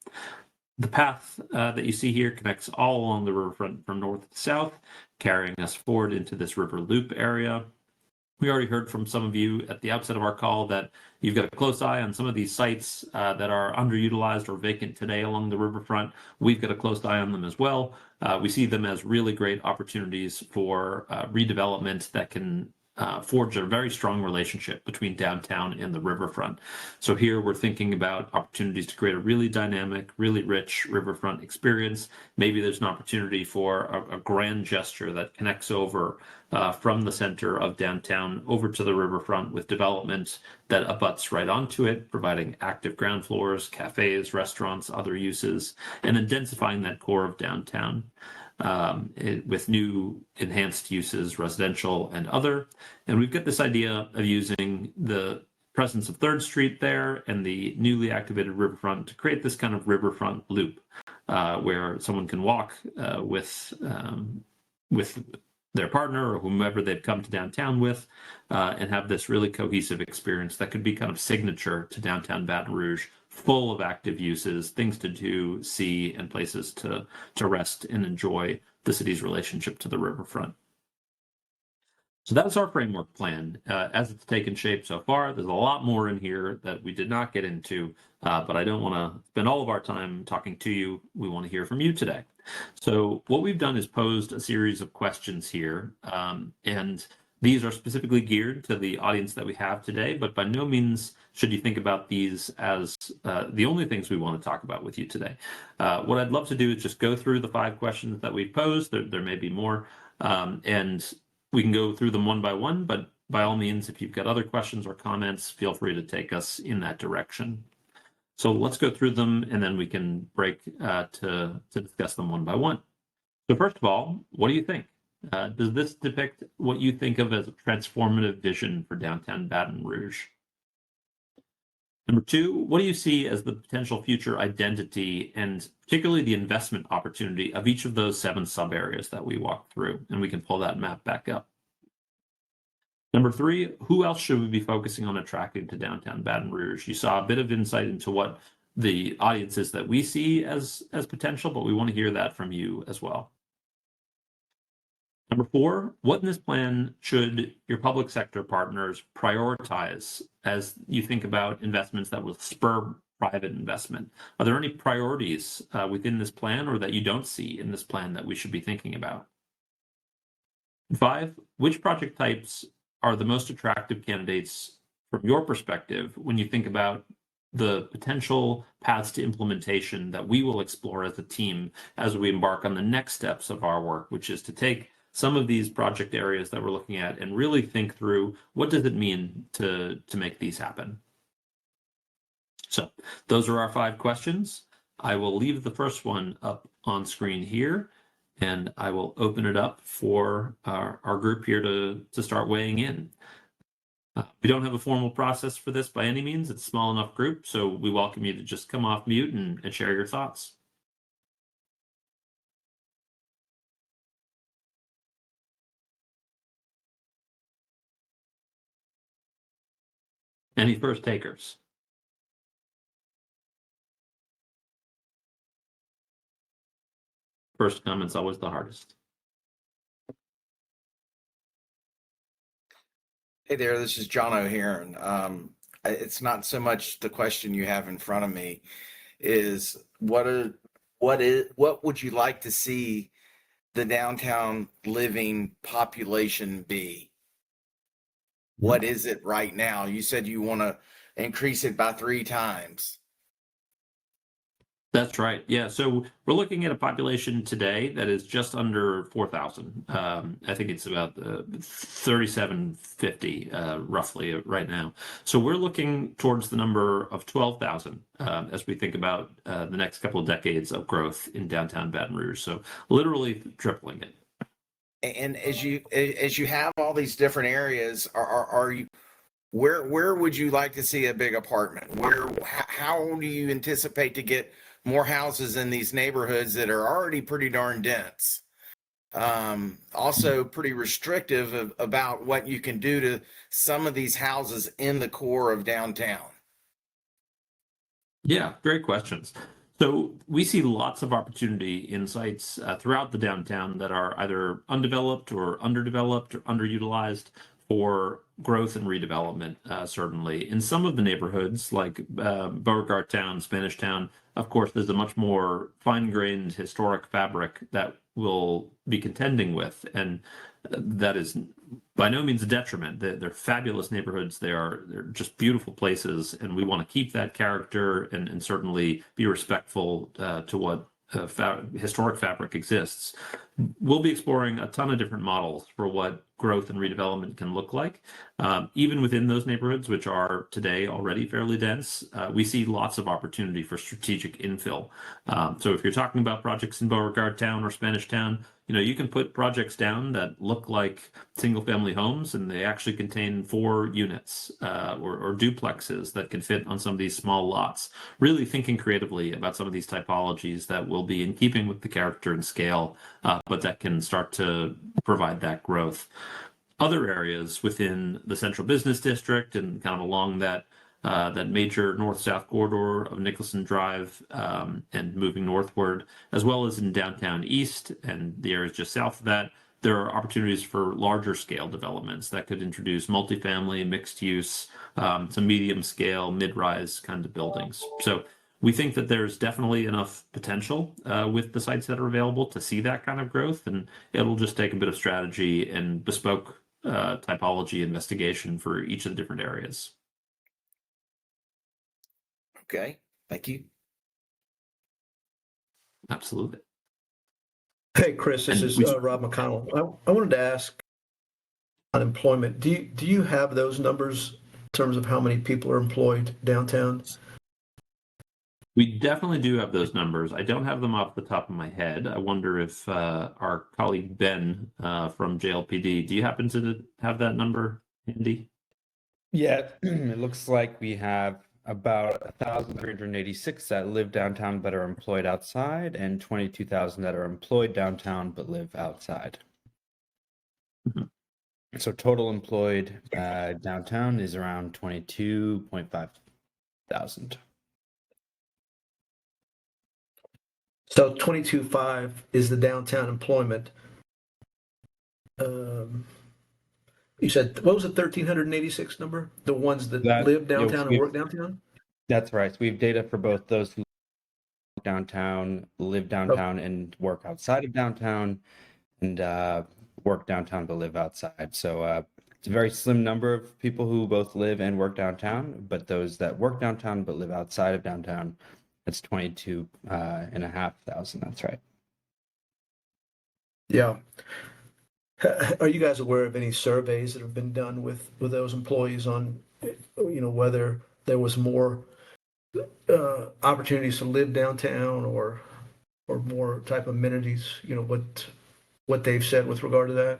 The path that you see here connects all along the riverfront from north to south, carrying us forward into this river loop area. We already heard from some of you at the outset of our call that you've got a close eye on some of these sites that are underutilized or vacant today along the riverfront. We've got a close eye on them as well. We see them as really great opportunities for redevelopment that can forge a very strong relationship between downtown and the riverfront. So here we're thinking about opportunities to create a really dynamic, really rich riverfront experience. Maybe there's an opportunity for a grand gesture that connects over from the center of downtown over to the riverfront with development that abuts right onto it, providing active ground floors, cafes, restaurants, other uses, and then densifying that core of downtown with new enhanced uses, residential and other. And we've got this idea of using the presence of 3rd Street there and the newly activated riverfront to create this kind of riverfront loop where someone can walk with their partner or whomever they've come to downtown with and have this really cohesive experience that could be kind of signature to downtown Baton Rouge, full of active uses, things to do, see, and places to rest and enjoy the city's relationship to the riverfront. So that's our framework plan as it's taken shape so far. There's a lot more in here that we did not get into, but I don't want to spend all of our time talking to you. We want to hear from you today. So what we've done is posed a series of questions here, and these are specifically geared to the audience that we have today, but by no means should you think about these as the only things we want to talk about with you today. What I'd love to do is just go through the 5 questions that we've posed. There may be more, and we can go through them one by one, but by all means, if you've got other questions or comments, feel free to take us in that direction. So let's go through them, and then we can break to discuss them one by one. So first of all, what do you think? Does this depict what you think of as a transformative vision for downtown Baton Rouge? Number 2, what do you see as the potential future identity and particularly the investment opportunity of each of those 7 sub-areas that we walked through? And we can pull that map back up. Number 3, who else should we be focusing on attracting to downtown Baton Rouge? You saw a bit of insight into what the audiences that we see as potential, but we want to hear that from you as well. Number 4, what in this plan should your public sector partners prioritize as you think about investments that will spur private investment? Are there any priorities within this plan or that you don't see in this plan that we should be thinking about? 5, which project types are the most attractive candidates from your perspective when you think about the potential paths to implementation that we will explore as a team as we embark on the next steps of our work, which is to take some of these project areas that we're looking at and really think through what does it mean to make these happen. So those are our 5 questions. I will leave the first one up on screen here, and I will open it up for our group here to start weighing in. We don't have a formal process for this by any means. It's a small enough group, so we welcome you to just come off mute and share your thoughts. Any first takers? First comment's always the hardest. Hey there, this is John O'Hearn. It's not so much the question you have in front of me is what would you like to see the downtown living population be? What is it right now? You said you want to increase it by 3 times. That's right. Yeah. So we're looking at a population today that is just under 4,000. I think it's about 3,750 roughly right now. So we're looking towards the number of 12,000 as we think about the next couple of decades of growth in downtown Baton Rouge. So literally tripling it. And as you have all these different areas, are you where would you like to see a big apartment? How do you anticipate to get more houses in these neighborhoods that are already pretty darn dense? Also pretty restrictive about what you can do to some of these houses in the core of downtown. Yeah, great questions. So we see lots of opportunity in sites throughout the downtown that are either undeveloped or underdeveloped or underutilized for growth and redevelopment, certainly. In some of the neighborhoods, like Beauregard Town, Spanish Town, of course, there's a much more fine-grained historic fabric that we'll be contending with, and that is by no means a detriment. They're fabulous neighborhoods. They're just beautiful places, and we want to keep that character and certainly be respectful to what historic fabric exists. We'll be exploring a ton of different models for what growth and redevelopment can look like. Even within those neighborhoods, which are today already fairly dense, we see lots of opportunity for strategic infill. So if you're talking about projects in Beauregard Town or Spanish Town, you can put projects down that look like single family homes and they actually contain 4 units or duplexes that can fit on some of these small lots. Really thinking creatively about some of these typologies that will be in keeping with the character and scale, but that can start to provide that growth. Other areas within the central business district and kind of along that major north-south corridor of Nicholson Drive and moving northward, as well as in downtown east and the areas just south of that, there are opportunities for larger scale developments that could introduce multifamily, mixed use, some medium scale, mid-rise kind of buildings. So we think that there's definitely enough potential with the sites that are available to see that kind of growth, and it'll just take a bit of strategy and bespoke typology investigation for each of the different areas. Okay, thank you. Absolutely. Hey, Chris, this is Rob McConnell. I wanted to ask unemployment. Do you have those numbers in terms of how many people are employed downtown? We definitely do have those numbers. I don't have them off the top of my head. I wonder if our colleague Ben from JLPD, do you happen to have that number handy? Yeah, it looks like we have about 1,386 that live downtown but are employed outside, and 22,000 that are employed downtown but live outside. Mm-hmm. So total employed downtown is around 22.5 thousand. So 22.5 is the downtown employment. You said, what was the 1,386 number? The ones that live downtown and work downtown? That's right. So we have data for both those who downtown, live downtown, and work outside of downtown, and work downtown but live outside. So it's a very slim number of people who both live and work downtown, but those that work downtown but live outside of downtown, that's 22,500. That's right. Yeah. Are you guys aware of any surveys that have been done with those employees on, whether there was more opportunities to live downtown or more type of amenities? What they've said with regard to that?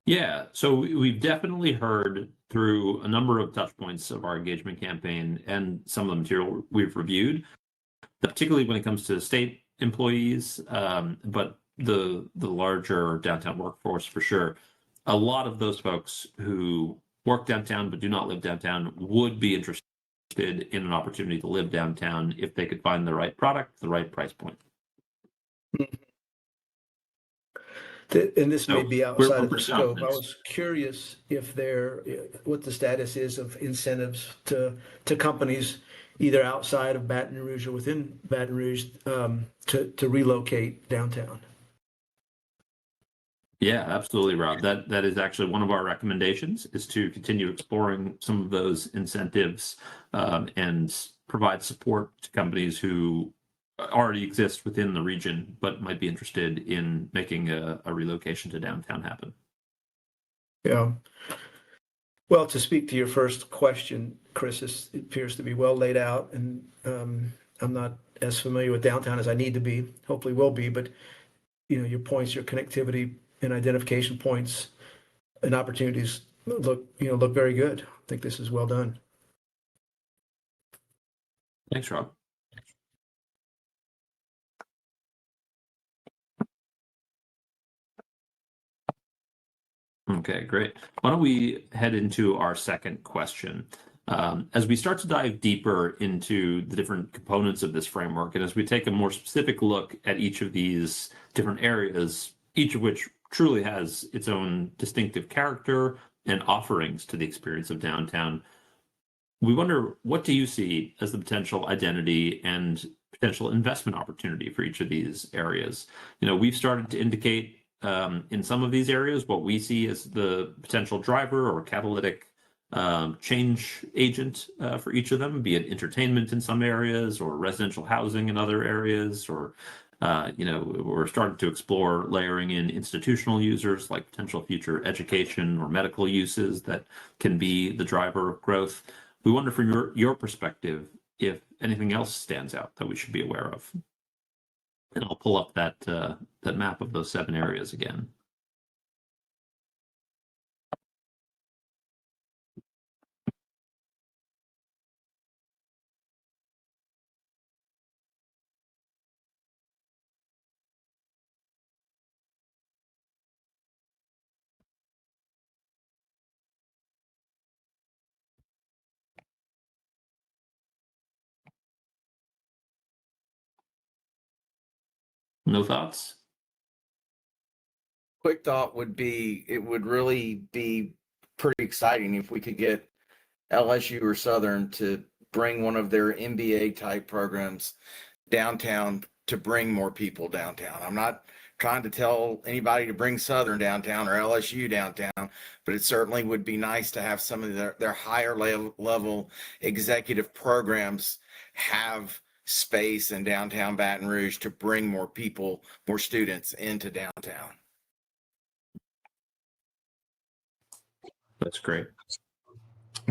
Yeah, so we've definitely heard through a number of touch points of our engagement campaign and some of the material we've reviewed, particularly when it comes to state employees, but the larger downtown workforce for sure. A lot of those folks who work downtown but do not live downtown would be interested in an opportunity to live downtown if they could find the right product, the right price point. And this may be outside of the scope. this. I was curious if what the status is of incentives to companies either outside of Baton Rouge or within Baton Rouge to relocate downtown. Yeah, absolutely, Rob. That is actually one of our recommendations, is to continue exploring some of those incentives and provide support to companies who already exist within the region, but might be interested in making a relocation to downtown happen. Yeah. Well, to speak to your first question, Chris, it appears to be well laid out, and I'm not as familiar with downtown as I need to be. Hopefully, will be. But your points, your connectivity and identification points and opportunities look very good. I think this is well done. Thanks, Rob. Okay, great. Why don't we head into our second question? As we start to dive deeper into the different components of this framework, and as we take a more specific look at each of these different areas, each of which truly has its own distinctive character and offerings to the experience of downtown, we wonder, what do you see as the potential identity and potential investment opportunity for each of these areas? We've started to indicate in some of these areas what we see as the potential driver or catalytic change agent for each of them, be it entertainment in some areas or residential housing in other areas, or we're starting to explore layering in institutional users like potential future education or medical uses that can be the driver of growth. We wonder from your perspective if anything else stands out that we should be aware of. And I'll pull up that map of those 7 areas again. No thoughts? Quick thought would be, it would really be pretty exciting if we could get LSU or Southern to bring one of their MBA type programs downtown to bring more people downtown. I'm not trying to tell anybody to bring Southern downtown or LSU downtown, but it certainly would be nice to have some of their higher level executive programs have space in downtown Baton Rouge to bring more people, more students into downtown. That's great.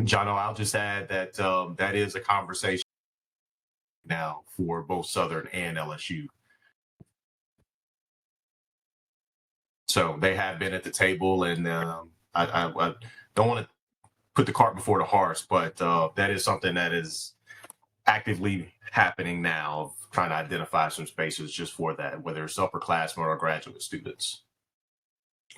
John, I'll just add that that is a conversation now for both Southern and LSU. So they have been at the table, and I don't want to put the cart before the horse, but that is something that is actively happening now, of trying to identify some spaces just for that, whether it's upperclassmen or graduate students,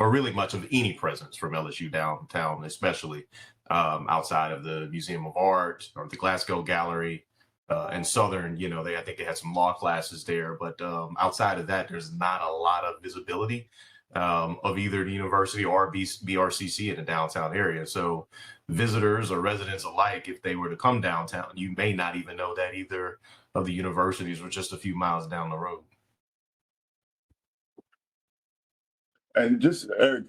or really much of any presence from LSU downtown, especially outside of the Museum of Art or the Glasgow Gallery. And Southern, I think they had some law classes there, but outside of that, there's not a lot of visibility of either the university or BRCC in the downtown area. So visitors or residents alike, if they were to come downtown, you may not even know that either of the universities were just a few miles down the road. And just Eric,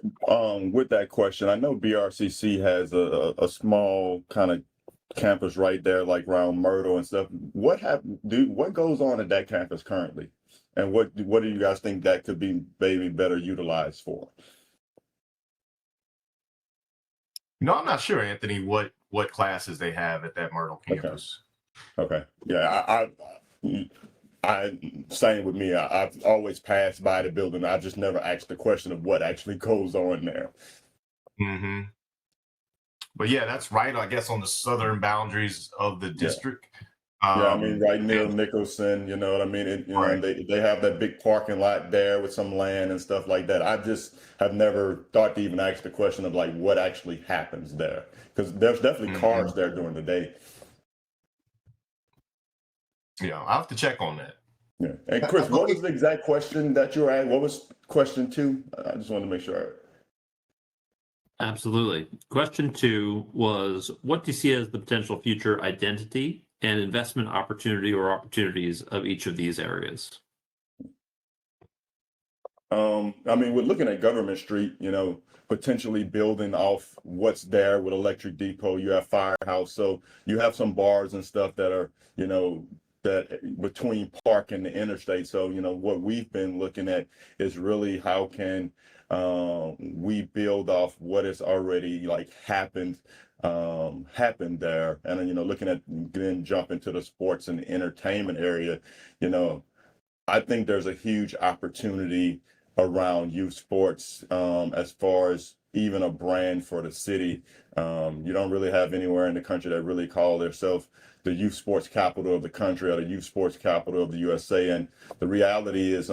with that question, I know BRCC has a small kind of campus right there, like around Myrtle and stuff. What goes on at that campus currently, and what do you guys think that could be maybe better utilized for? I'm not sure, Anthony, what classes they have at that Myrtle campus. Okay. Yeah, I same with me. I've always passed by the building. I just never asked the question of what actually goes on there. Mm-hmm. But yeah, that's right, I guess, on the southern boundaries of the district. Yeah, I mean, right near Nicholson, you know what I mean? Right. They have that big parking lot there with some land and stuff like that. I just have never thought to even ask the question of like what actually happens there, because there's definitely cars there during the day. Yeah, I'll have to check on that. Yeah. And Chris, what was the exact question that you were asking? What was question 2? I just wanted to make sure. Absolutely. Question 2 was, what do you see as the potential future identity and investment opportunity or opportunities of each of these areas? I mean, we're looking at Government Street, potentially building off what's there with Electric Depot. You have Firehouse, so you have some bars and stuff that are, that between Park and the interstate. So, what we've been looking at is really how can we build off what has already like happened there, and looking at then jump into the sports and entertainment area. you know I think there's a huge opportunity around youth sports, as far as even a brand for the city. You don't really have anywhere in the country that really call themselves the youth sports capital of the country or the youth sports capital of the USA. And the reality is,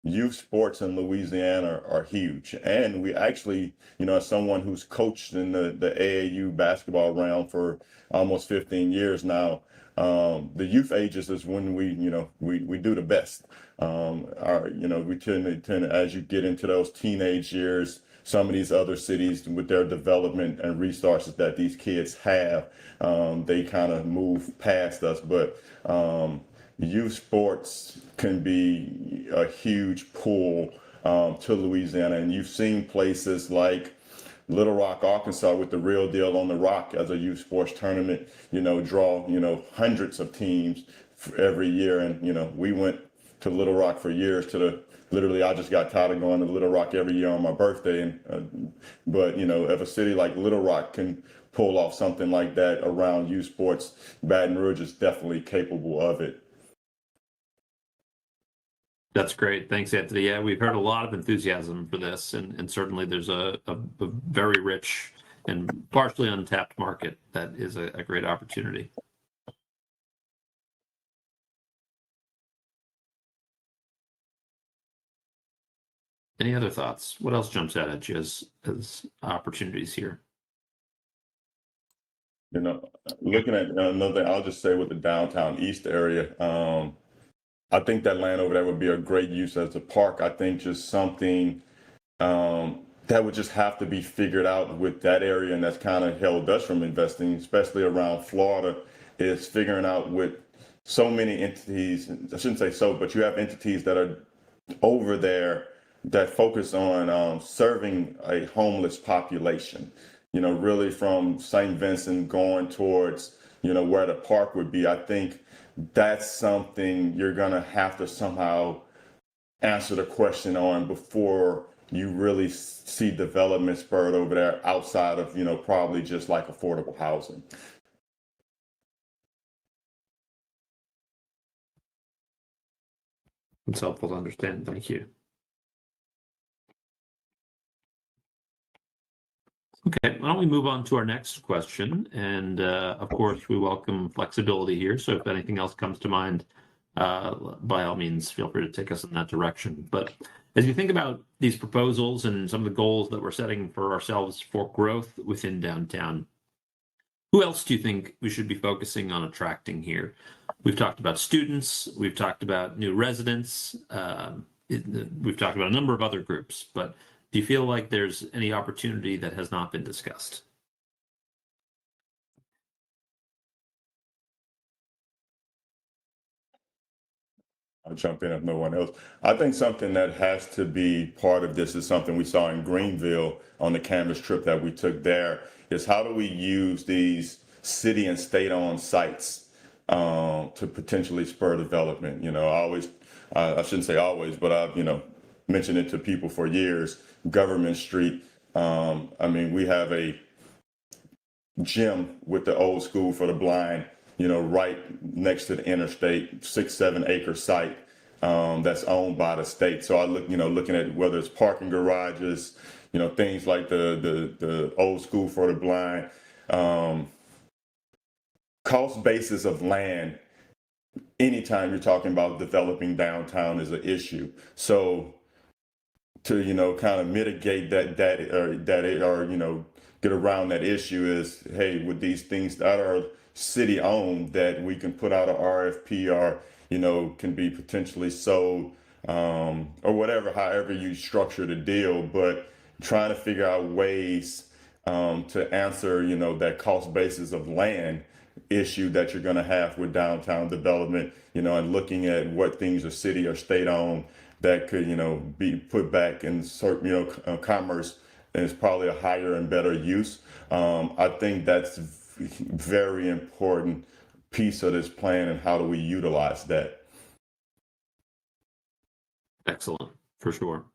youth sports in Louisiana are huge. And we actually, as someone who's coached in the AAU basketball realm for almost 15 years now, the youth ages is when we do the best. We tend to, as you get into those teenage years, some of these other cities with their development and resources that these kids have, they kind of move past us. But youth sports can be a huge pull to Louisiana. And you've seen places like Little Rock, Arkansas, with the Real Deal on the Rock as a youth sports tournament, draw, hundreds of teams every year. And, we went to Little Rock for years literally, I just got tired of going to Little Rock every year on my birthday. But, if a city like Little Rock can pull off something like that around youth sports, Baton Rouge is definitely capable of it. That's great. Thanks, Anthony. Yeah, we've heard a lot of enthusiasm for this, and certainly there's a very rich and partially untapped market that is a great opportunity. Any other thoughts? What else jumps out at you as opportunities here? Looking at another thing, I'll just say with the downtown east area, I think that land over there would be a great use as a park. I think just something that would just have to be figured out with that area, and that's kind of held us from investing, especially around Florida, is figuring out with so many entities. I shouldn't say so, but you have entities that are over there that focus on serving a homeless population. Really from St. Vincent going towards, where the park would be. I think that's something you're going to have to somehow answer the question on before you really see development spurred over there outside of, probably just like affordable housing. It's helpful to understand. Thank you. Okay, why don't we move on to our next question? And of course, we welcome flexibility here. So if anything else comes to mind, by all means, feel free to take us in that direction. But as you think about these proposals and some of the goals that we're setting for ourselves for growth within downtown, who else do you think we should be focusing on attracting here? We've talked about students, we've talked about new residents, we've talked about a number of other groups, but do you feel like there's any opportunity that has not been discussed? I'll jump in if no one else. I think something that has to be part of this is something we saw in Greenville on the canvas trip that we took there, is how do we use these city and state-owned sites to potentially spur development? I shouldn't say always, but I've, mentioned it to people for years. Government Street. We have a gym with the old school for the blind, right next to the interstate, 6-7 acre site that's owned by the state. So I looking at whether it's parking garages, things like the old school for the blind, cost basis of land. Anytime you're talking about developing downtown is an issue. So to kind of mitigate that get around that issue is, hey, with these things that are city owned, that we can put out an RFP or can be potentially sold, or whatever, however you structure the deal, but trying to figure out ways to answer that cost basis of land issue that you're going to have with downtown development, and looking at what things are city or state owned, that could, be put back in certain, commerce, and it's probably a higher and better use. I think that's very important piece of this plan, and how do we utilize that? Excellent, for sure.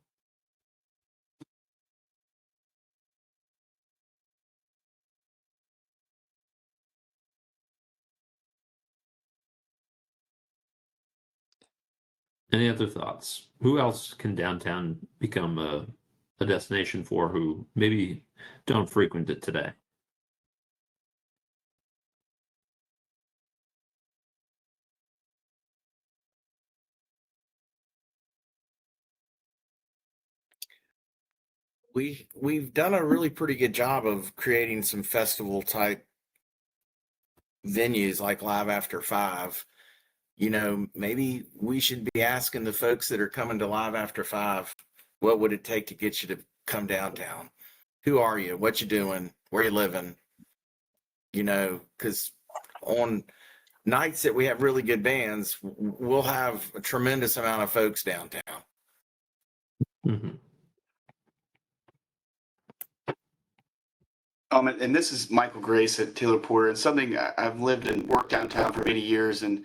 Any other thoughts? Who else can downtown become a destination for who maybe don't frequent it today? We've done a really pretty good job of creating some festival type venues like Live After Five. Maybe we should be asking the folks that are coming to Live After Five, what would it take to get you to come downtown? Who are you? What you doing? Where you living? Because on nights that we have really good bands, we'll have a tremendous amount of folks downtown. Mm-hmm. And this is Michael Grace at Taylor Porter. It's something I've lived and worked downtown for many years, and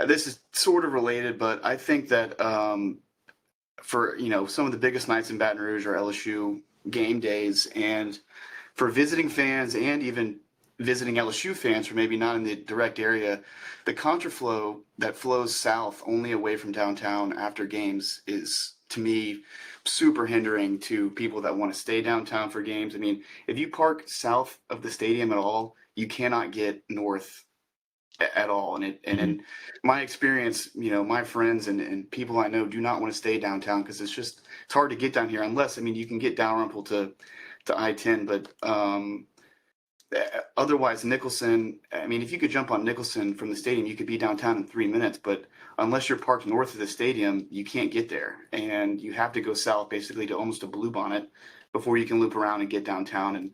this is sort of related, but I think that for some of the biggest nights in Baton Rouge are LSU game days, and for visiting fans and even visiting LSU fans who maybe not in the direct area, the contraflow that flows south only away from downtown after games is, to me, super hindering to people that want to stay downtown for games. I mean, if you park south of the stadium at all, you cannot get north at all. And in my experience, my friends and people I know do not want to stay downtown because it's hard to get down here unless, you can get Dalrymple to I-10, but otherwise Nicholson, if you could jump on Nicholson from the stadium, you could be downtown in 3 minutes, but unless you're parked north of the stadium, you can't get there. And you have to go south basically to almost a Bluebonnet before you can loop around and get downtown. And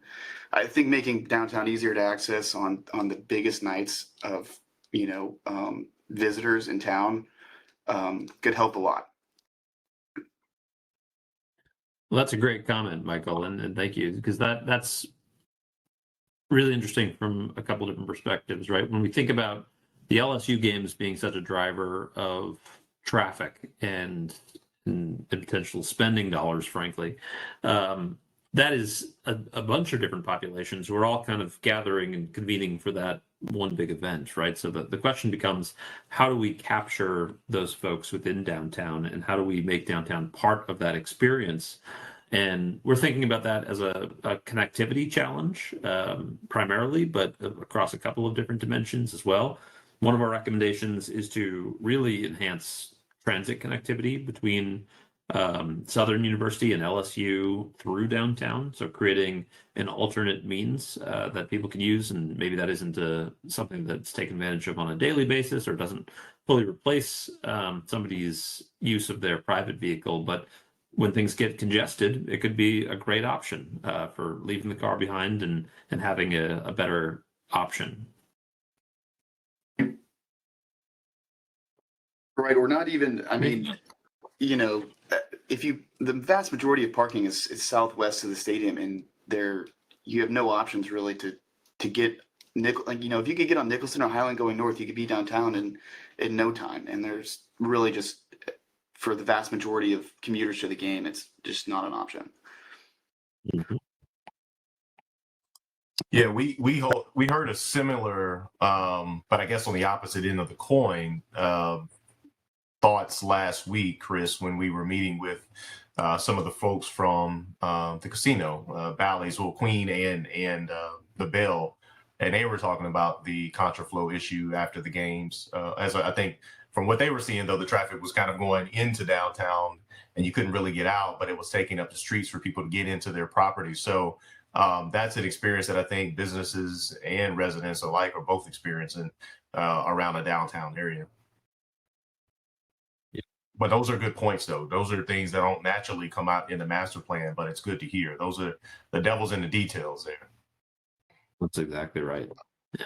I think making downtown easier to access on the biggest nights of, visitors in town could help a lot. Well, that's a great comment, Michael, and thank you, because that's really interesting from a couple different perspectives, right? When we think about the LSU games being such a driver of traffic and potential spending dollars, frankly, that is a bunch of different populations who are all kind of gathering and convening for that one big event, right? So the question becomes, how do we capture those folks within downtown, and how do we make downtown part of that experience? And we're thinking about that as a connectivity challenge primarily, but across a couple of different dimensions as well. One of our recommendations is to really enhance transit connectivity between Southern University and LSU through downtown. So creating an alternate means that people can use, and maybe that isn't something that's taken advantage of on a daily basis or doesn't fully replace somebody's use of their private vehicle, but when things get congested, it could be a great option for leaving the car behind and having a better option. Right, or not even, the vast majority of parking is southwest of the stadium, and you have no options really to get if you could get on Nicholson or Highland going north, you could be downtown in no time. And there's really just, for the vast majority of commuters to the game, it's just not an option. Mm-hmm. Yeah, we heard a similar, but I guess on the opposite end of the coin, thoughts last week, Chris, when we were meeting with some of the folks from the casino, Bally's, well, Queen and the Bell, and they were talking about the contraflow issue after the games. As I think from what they were seeing, though, the traffic was kind of going into downtown and you couldn't really get out, but it was taking up the streets for people to get into their property. So that's an experience that I think businesses and residents alike are both experiencing around the downtown area. Yeah. But those are good points, though. Those are things that don't naturally come out in the master plan, but it's good to hear. Those are the devil's in the details there. That's exactly right. Yeah.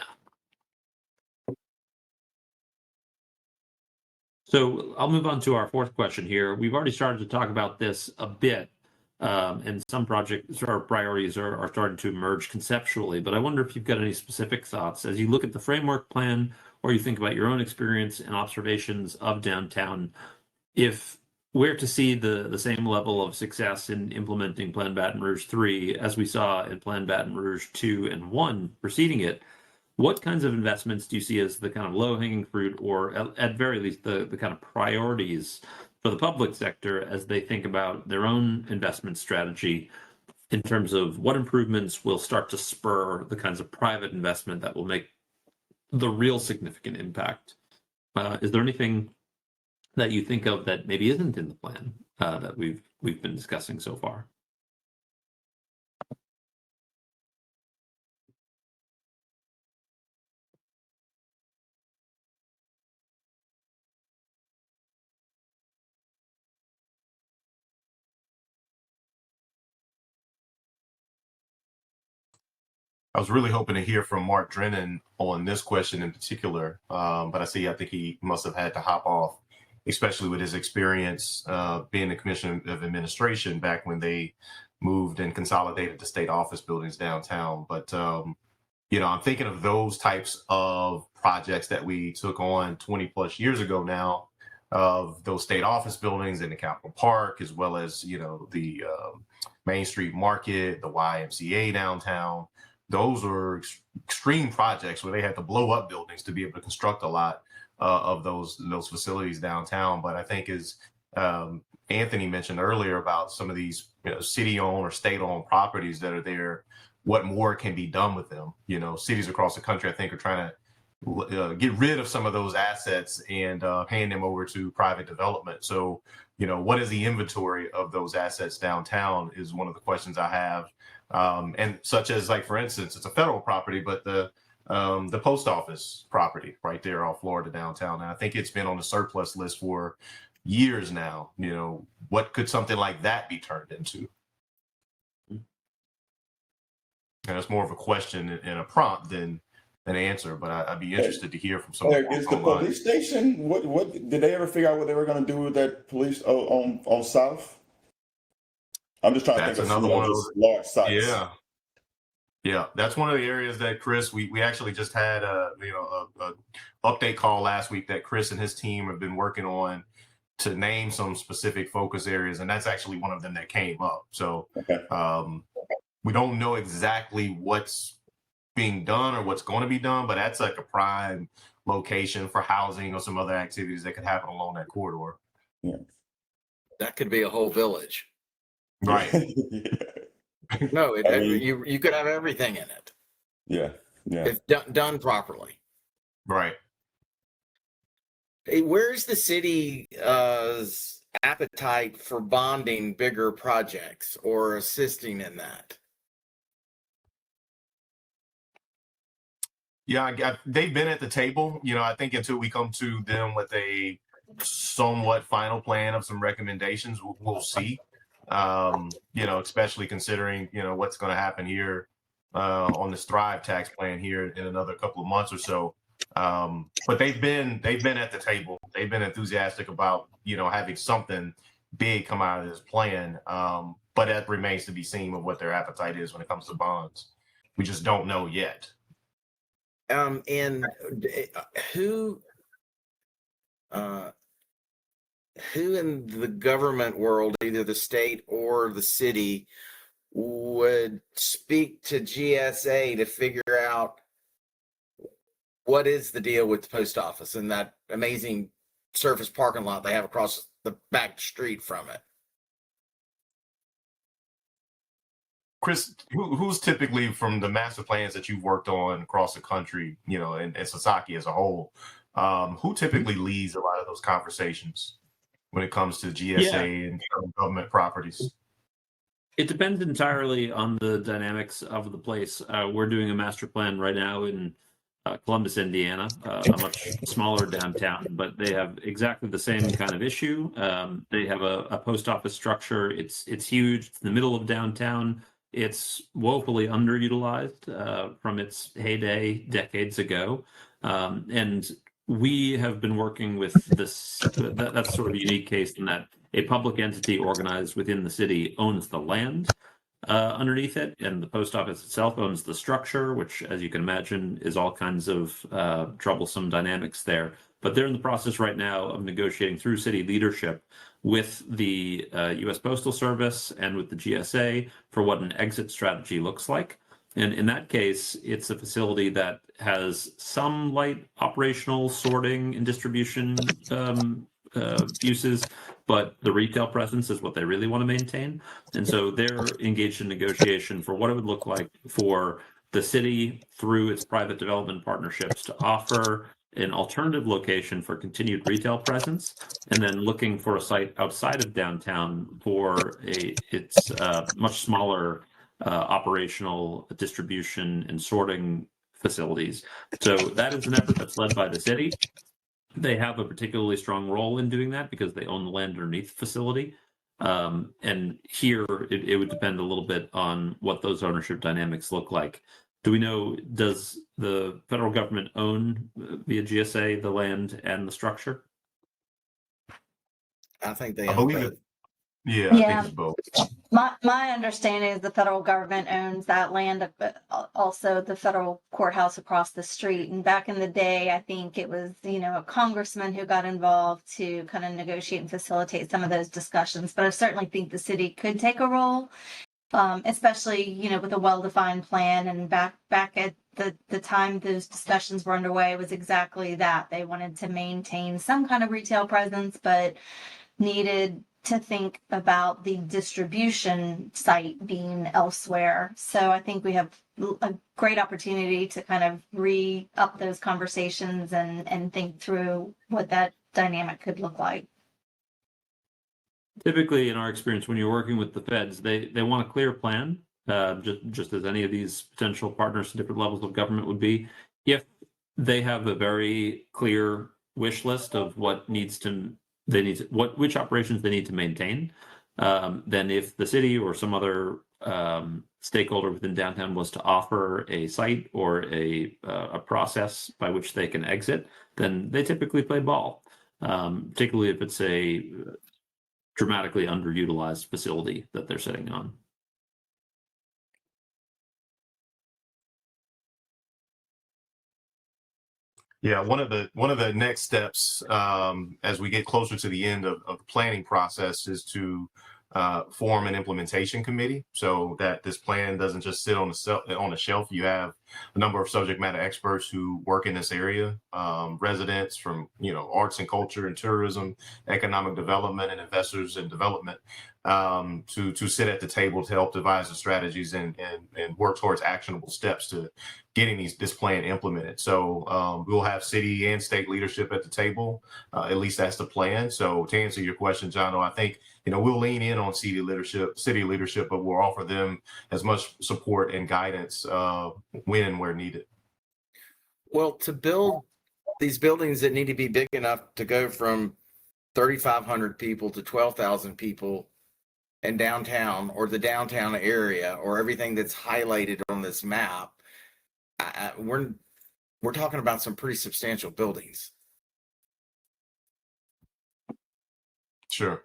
So I'll move on to our fourth question here. We've already started to talk about this a bit, and some projects or priorities are starting to emerge conceptually, but I wonder if you've got any specific thoughts as you look at the framework plan or you think about your own experience and observations of downtown, if we're to see the same level of success in implementing Plan Baton Rouge 3 as we saw in Plan Baton Rouge 2 and 1 preceding it, what kinds of investments do you see as the kind of low-hanging fruit, or at very least the kind of priorities for the public sector as they think about their own investment strategy in terms of what improvements will start to spur the kinds of private investment that will make the real significant impact? Is there anything that you think of that maybe isn't in the plan that we've been discussing so far? I was really hoping to hear from Mark Drennan on this question in particular, but I think he must have had to hop off, especially with his experience being the Commissioner of Administration back when they moved and consolidated the state office buildings downtown. But I'm thinking of those types of projects that we took on 20 plus years ago now, of those state office buildings in the Capitol Park, as well as the Main Street Market, the YMCA downtown. Those were extreme projects where they had to blow up buildings to be able to construct a lot of those facilities downtown. But I think, as Anthony mentioned earlier about some of these city-owned or state-owned properties that are there, what more can be done with them? Cities across the country, I think, are trying to get rid of some of those assets and hand them over to private development. So, what is the inventory of those assets downtown is one of the questions I have. And such as, like, for instance, it's a federal property, but the post office property right there off Florida downtown. And I think it's been on the surplus list for years now. What could something like that be turned into? And it's more of a question and a prompt than an answer, but I'd be interested to hear from someone. Is the police station, what did they ever figure out what they were going to do with that police on South? I'm just trying to think of another one of those large sites. Yeah, that's one of the areas that Chris, we actually just had a update call last week that Chris and his team have been working on to name some specific focus areas, and that's actually one of them that came up. So we don't know exactly what's being done or what's going to be done, but that's like a prime location for housing or some other activities that could happen along that corridor. Yeah, That could be a whole village. Right. No, you could have everything in it. Yeah. If done properly. Right. Hey, where's the city's appetite for bonding bigger projects or assisting in that? Yeah, they've been at the table. I think until we come to them with a somewhat final plan of some recommendations, we'll see. Especially considering what's going to happen here on this Thrive tax plan here in another couple of months or so. But they've been at the table. They've been enthusiastic about having something big come out of this plan. But that remains to be seen with what their appetite is when it comes to bonds. We just don't know yet. And who in the government world, either the state or the city, would speak to GSA to figure out what is the deal with the post office and that amazing surface parking lot they have across the back street from it? Chris, who's typically, from the master plans that you've worked on across the country, and Sasaki as a whole, who typically leads a lot of those conversations when it comes to GSA and government properties? It depends entirely on the dynamics of the place. We're doing a master plan right now in Columbus, Indiana, a much smaller downtown, but they have exactly the same kind of issue. They have a post office structure. It's huge. It's in the middle of downtown. It's woefully underutilized from its heyday decades ago. And we have been working with this, that's sort of a unique case in that a public entity organized within the city owns the land underneath it, and the post office itself owns the structure, which, as you can imagine, is all kinds of troublesome dynamics there. But they're in the process right now of negotiating through city leadership with the U.S. Postal Service and with the GSA for what an exit strategy looks like. And in that case, it's a facility that has some light operational sorting and distribution uses, but the retail presence is what they really want to maintain. And so they're engaged in negotiation for what it would look like for the city, through its private development partnerships, to offer an alternative location for continued retail presence, and then looking for a site outside of downtown for its much smaller operational distribution and sorting facilities. So that is an effort that's led by the city. They have a particularly strong role in doing that because they own the land underneath the facility. And here it would depend a little bit on what those ownership dynamics look like. Do we know, does the federal government own via GSA the land and the structure? I think they I own believe both. it. Yeah, I think Yeah, it's both. my understanding is the federal government owns that land, but also the federal courthouse across the street. And back in the day, I think it was, a congressman who got involved to kind of negotiate and facilitate some of those discussions. But I certainly think the city could take a role, especially, with a well-defined plan. And back at the time those discussions were underway was exactly that. They wanted to maintain some kind of retail presence, but needed to think about the distribution site being elsewhere. So I think we have a great opportunity to kind of re-up those conversations and think through what that dynamic could look like. Typically, in our experience, when you're working with the feds, they want a clear plan, just as any of these potential partners to different levels of government would be. If they have a very clear wish list of what which operations they need to maintain, then if the city or some other stakeholder within downtown was to offer a site or a process by which they can exit, then they typically play ball, particularly if it's a dramatically underutilized facility that they're sitting on. Yeah, one of the next steps as we get closer to the end of the planning process is to form an implementation committee so that this plan doesn't just sit on a shelf. You have a number of subject matter experts who work in this area, residents from arts and culture and tourism, economic development, and investors in development, to sit at the table to help devise the strategies and work towards actionable steps to getting this plan implemented. So we'll have city and state leadership at the table. At least that's the plan. So to answer your question, John, I think we'll lean in on city leadership, but we'll offer them as much support and guidance when and where needed. Well, to build these buildings that need to be big enough to go from 3,500 people to 12,000 people in downtown or the downtown area or everything that's highlighted on this map, we're talking about some pretty substantial buildings. Sure.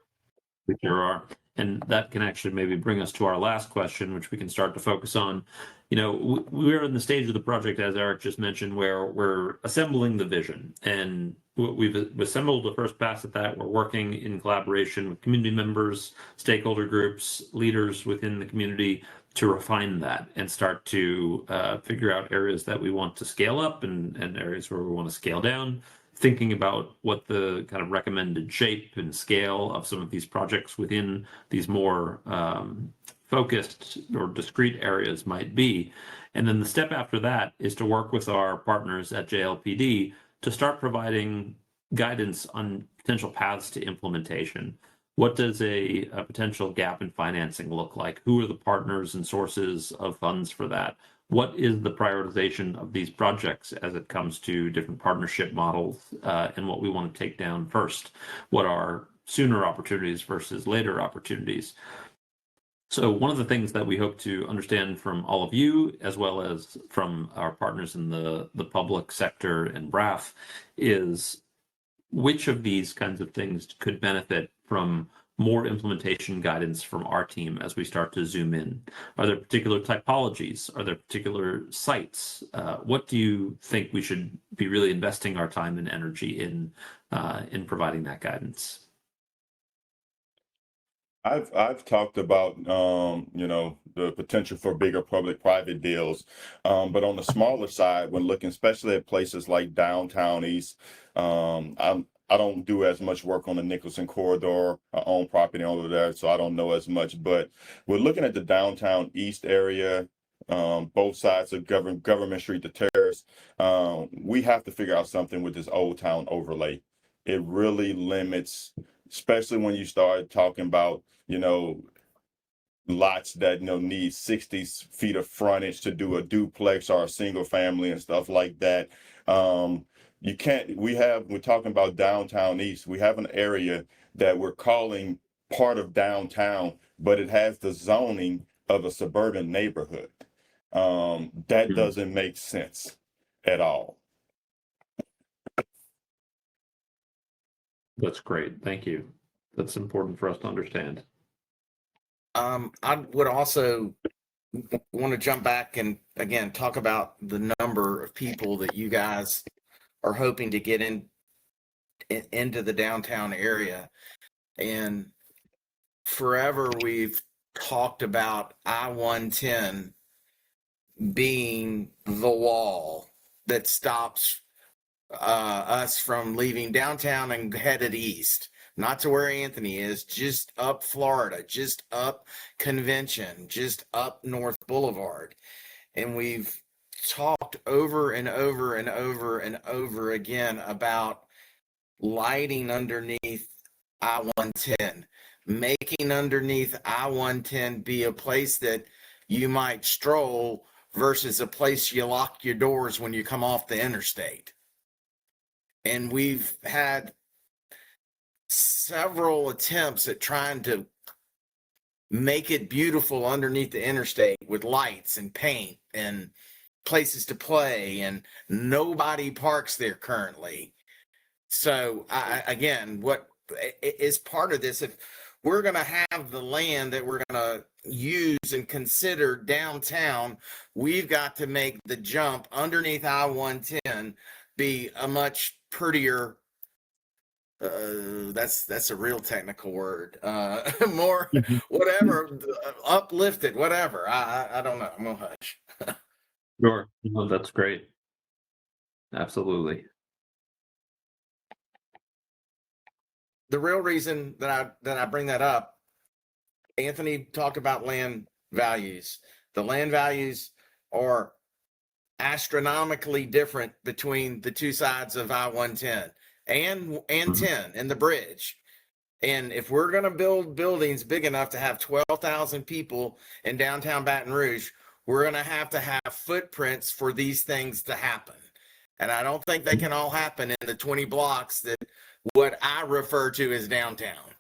There are. And that can actually maybe bring us to our last question, which we can start to focus on. We're in the stage of the project, as Eric just mentioned, where we're assembling the vision. And we've assembled the first pass at that. We're working in collaboration with community members, stakeholder groups, leaders within the community to refine that and start to figure out areas that we want to scale up and areas where we want to scale down. Thinking about what the kind of recommended shape and scale of some of these projects within these more focused or discrete areas might be. And then the step after that is to work with our partners at JLPD to start providing guidance on potential paths to implementation. What does a potential gap in financing look like? Who are the partners and sources of funds for that? What is the prioritization of these projects as it comes to different partnership models and what we want to take down first? What are sooner opportunities versus later opportunities? So one of the things that we hope to understand from all of you, as well as from our partners in the public sector and BRAF, is which of these kinds of things could benefit from more implementation guidance from our team as we start to zoom in? Are there particular typologies? Are there particular sites? What do you think we should be really investing our time and energy in providing that guidance? I've talked about the potential for bigger public-private deals, but on the smaller side, when looking especially at places like downtown East, I don't do as much work on the Nicholson corridor. I own property over there, so I don't know as much. But we're looking at the downtown East area, both sides of Government Street to Terrace. We have to figure out something with this Old Town overlay. It really limits, especially when you start talking about lots that need 60 feet of frontage to do a duplex or a single family and stuff like that. You can't. We're talking about downtown East. We have an area that we're calling part of downtown, but it has the zoning of a suburban neighborhood. That doesn't make sense at all. That's great. Thank you. That's important for us to understand. I would also want to jump back and again talk about the number of people that you guys are hoping to get into the downtown area. And forever we've talked about I-110 being the wall that stops us from leaving downtown and headed east. Not to where Anthony is, just up Florida, just up Convention, just up North Boulevard. And we've talked over and over and over and over again about lighting underneath I-110, making underneath I-110 be a place that you might stroll versus a place you lock your doors when you come off the interstate. And we've had several attempts at trying to make it beautiful underneath the interstate with lights and paint and places to play, and nobody parks there currently. So again, what is part of this, if we're going to have the land that we're going to use and consider downtown, we've got to make the jump underneath I-110 be a much prettier, that's a real technical word, more whatever, uplifted, whatever. I don't know. I'm gonna hush. Sure. No, that's great. Absolutely. The real reason that I bring that up, Anthony talked about land values. The land values are astronomically different between the two sides of I-110 and 10 and the bridge. And if we're going to build buildings big enough to have 12,000 people in downtown Baton Rouge, we're going to have footprints for these things to happen. And I don't think they can all happen in the 20 blocks that what I refer to as downtown.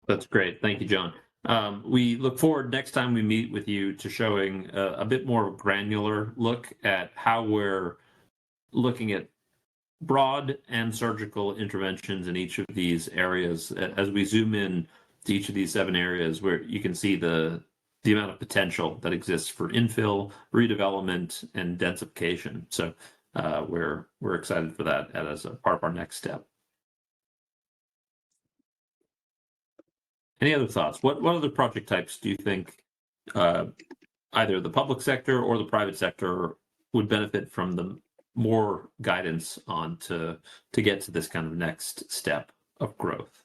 That's great. Thank you, John. We look forward next time we meet with you to showing a bit more granular look at how we're looking at broad and surgical interventions in each of these areas. As we zoom in to each of these 7 areas, where you can see the amount of potential that exists for infill, redevelopment, and densification. So we're excited for that as a part of our next step. Any other thoughts? What other project types do you think either the public sector or the private sector would benefit from the more guidance on to get to this kind of next step of growth?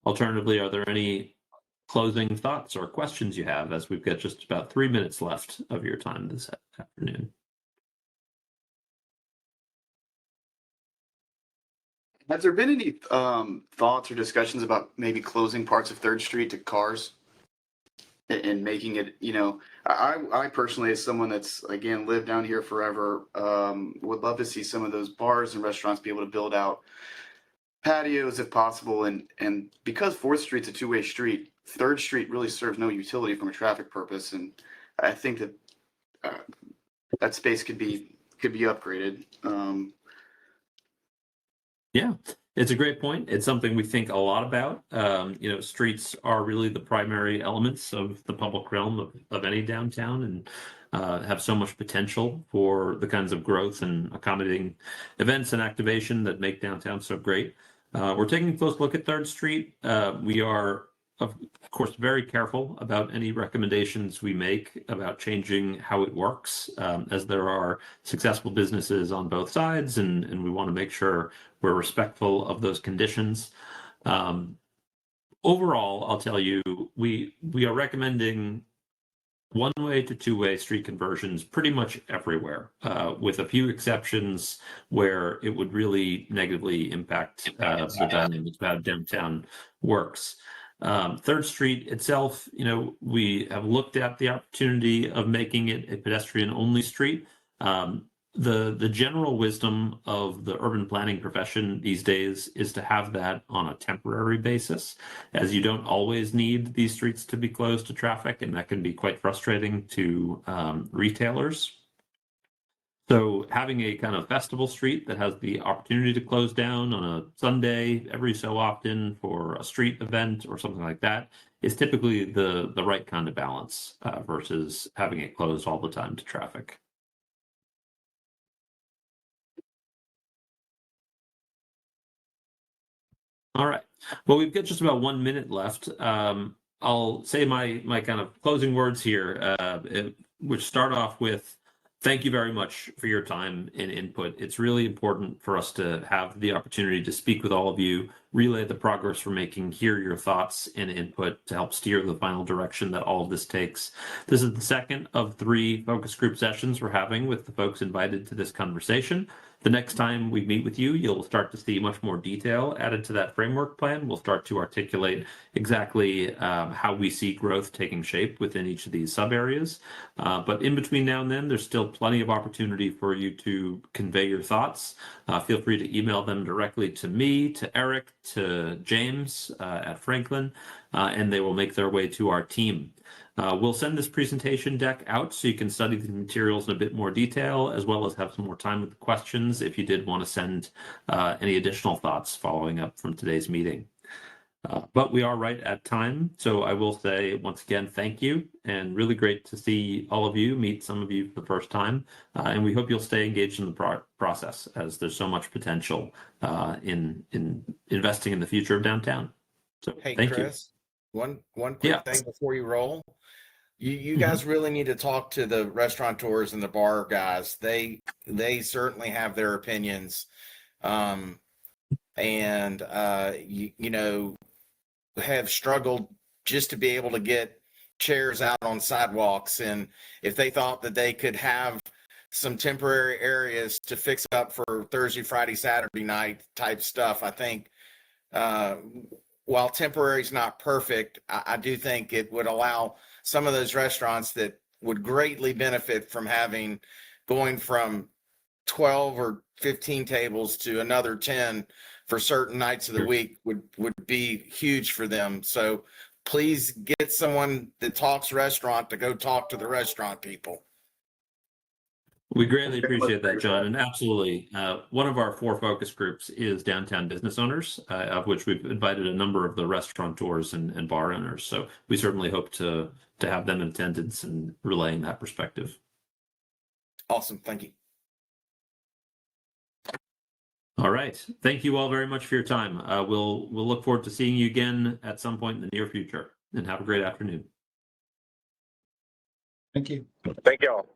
Alternatively, are there any closing thoughts or questions you have, as we've got just about 3 minutes left of your time this afternoon? Has there been any thoughts or discussions about maybe closing parts of 3rd Street to cars and making it, I personally, as someone that's, again, lived down here forever, would love to see some of those bars and restaurants be able to build out patios if possible. And because 4th Street's a two-way street, 3rd Street really serves no utility from a traffic purpose. And I think that that space could be upgraded. Yeah, it's a great point. It's something we think a lot about. Streets are really the primary elements of the public realm of any downtown, and have so much potential for the kinds of growth and accommodating events and activation that make downtown so great. We're taking a close look at 3rd Street. We are, of course, very careful about any recommendations we make about changing how it works, as there are successful businesses on both sides, and we want to make sure we're respectful of those conditions. Overall, I'll tell you, we are recommending one-way to two-way street conversions pretty much everywhere, with a few exceptions where it would really negatively impact the dynamics of how downtown works. 3rd Street itself, we have looked at the opportunity of making it a pedestrian-only street. The general wisdom of the urban planning profession these days is to have that on a temporary basis, as you don't always need these streets to be closed to traffic, and that can be quite frustrating to retailers. So having a kind of festival street that has the opportunity to close down on a Sunday every so often for a street event or something like that is typically the right kind of balance, versus having it closed all the time to traffic. All right. Well, we've got just about 1 minute left. I'll say my kind of closing words here, which start off with thank you very much for your time and input. It's really important for us to have the opportunity to speak with all of you, relay the progress we're making, hear your thoughts and input to help steer the final direction that all of this takes. This is the second of 3 focus group sessions we're having with the folks invited to this conversation. The next time we meet with you, you'll start to see much more detail added to that framework plan. We'll start to articulate exactly how we see growth taking shape within each of these sub areas. But in between now and then, there's still plenty of opportunity for you to convey your thoughts. Feel free to email them directly to me, to Eric, to James at Franklin, and they will make their way to our team. We'll send this presentation deck out so you can study the materials in a bit more detail, as well as have some more time with the questions if you did want to send any additional thoughts following up from today's meeting. But we are right at time, so I will say once again, thank you, and really great to see all of you, meet some of you for the first time, and we hope you'll stay engaged in the process, as there's so much potential in investing in the future of downtown. So Hey, thank Chris, one quick Yeah. thing before you roll. You guys really need to talk to the restaurateurs and the bar guys. They certainly have their opinions, and have struggled just to be able to get chairs out on sidewalks. And if they thought that they could have some temporary areas to fix up for Thursday, Friday, Saturday night type stuff, I think, while temporary is not perfect, I do think it would allow some of those restaurants that would greatly benefit from going from 12 or 15 tables to another 10 for certain nights of the week would be huge for them. So please get someone that talks restaurant to go talk to the restaurant people. We greatly appreciate that, John, and absolutely. One of our 4 focus groups is downtown business owners, of which we've invited a number of the restaurateurs and bar owners. So we certainly hope to have them in attendance and relaying that perspective. Awesome. Thank you. All right. Thank you all very much for your time. We'll look forward to seeing you again at some point in the near future, and have a great afternoon. Thank you. Thank y'all.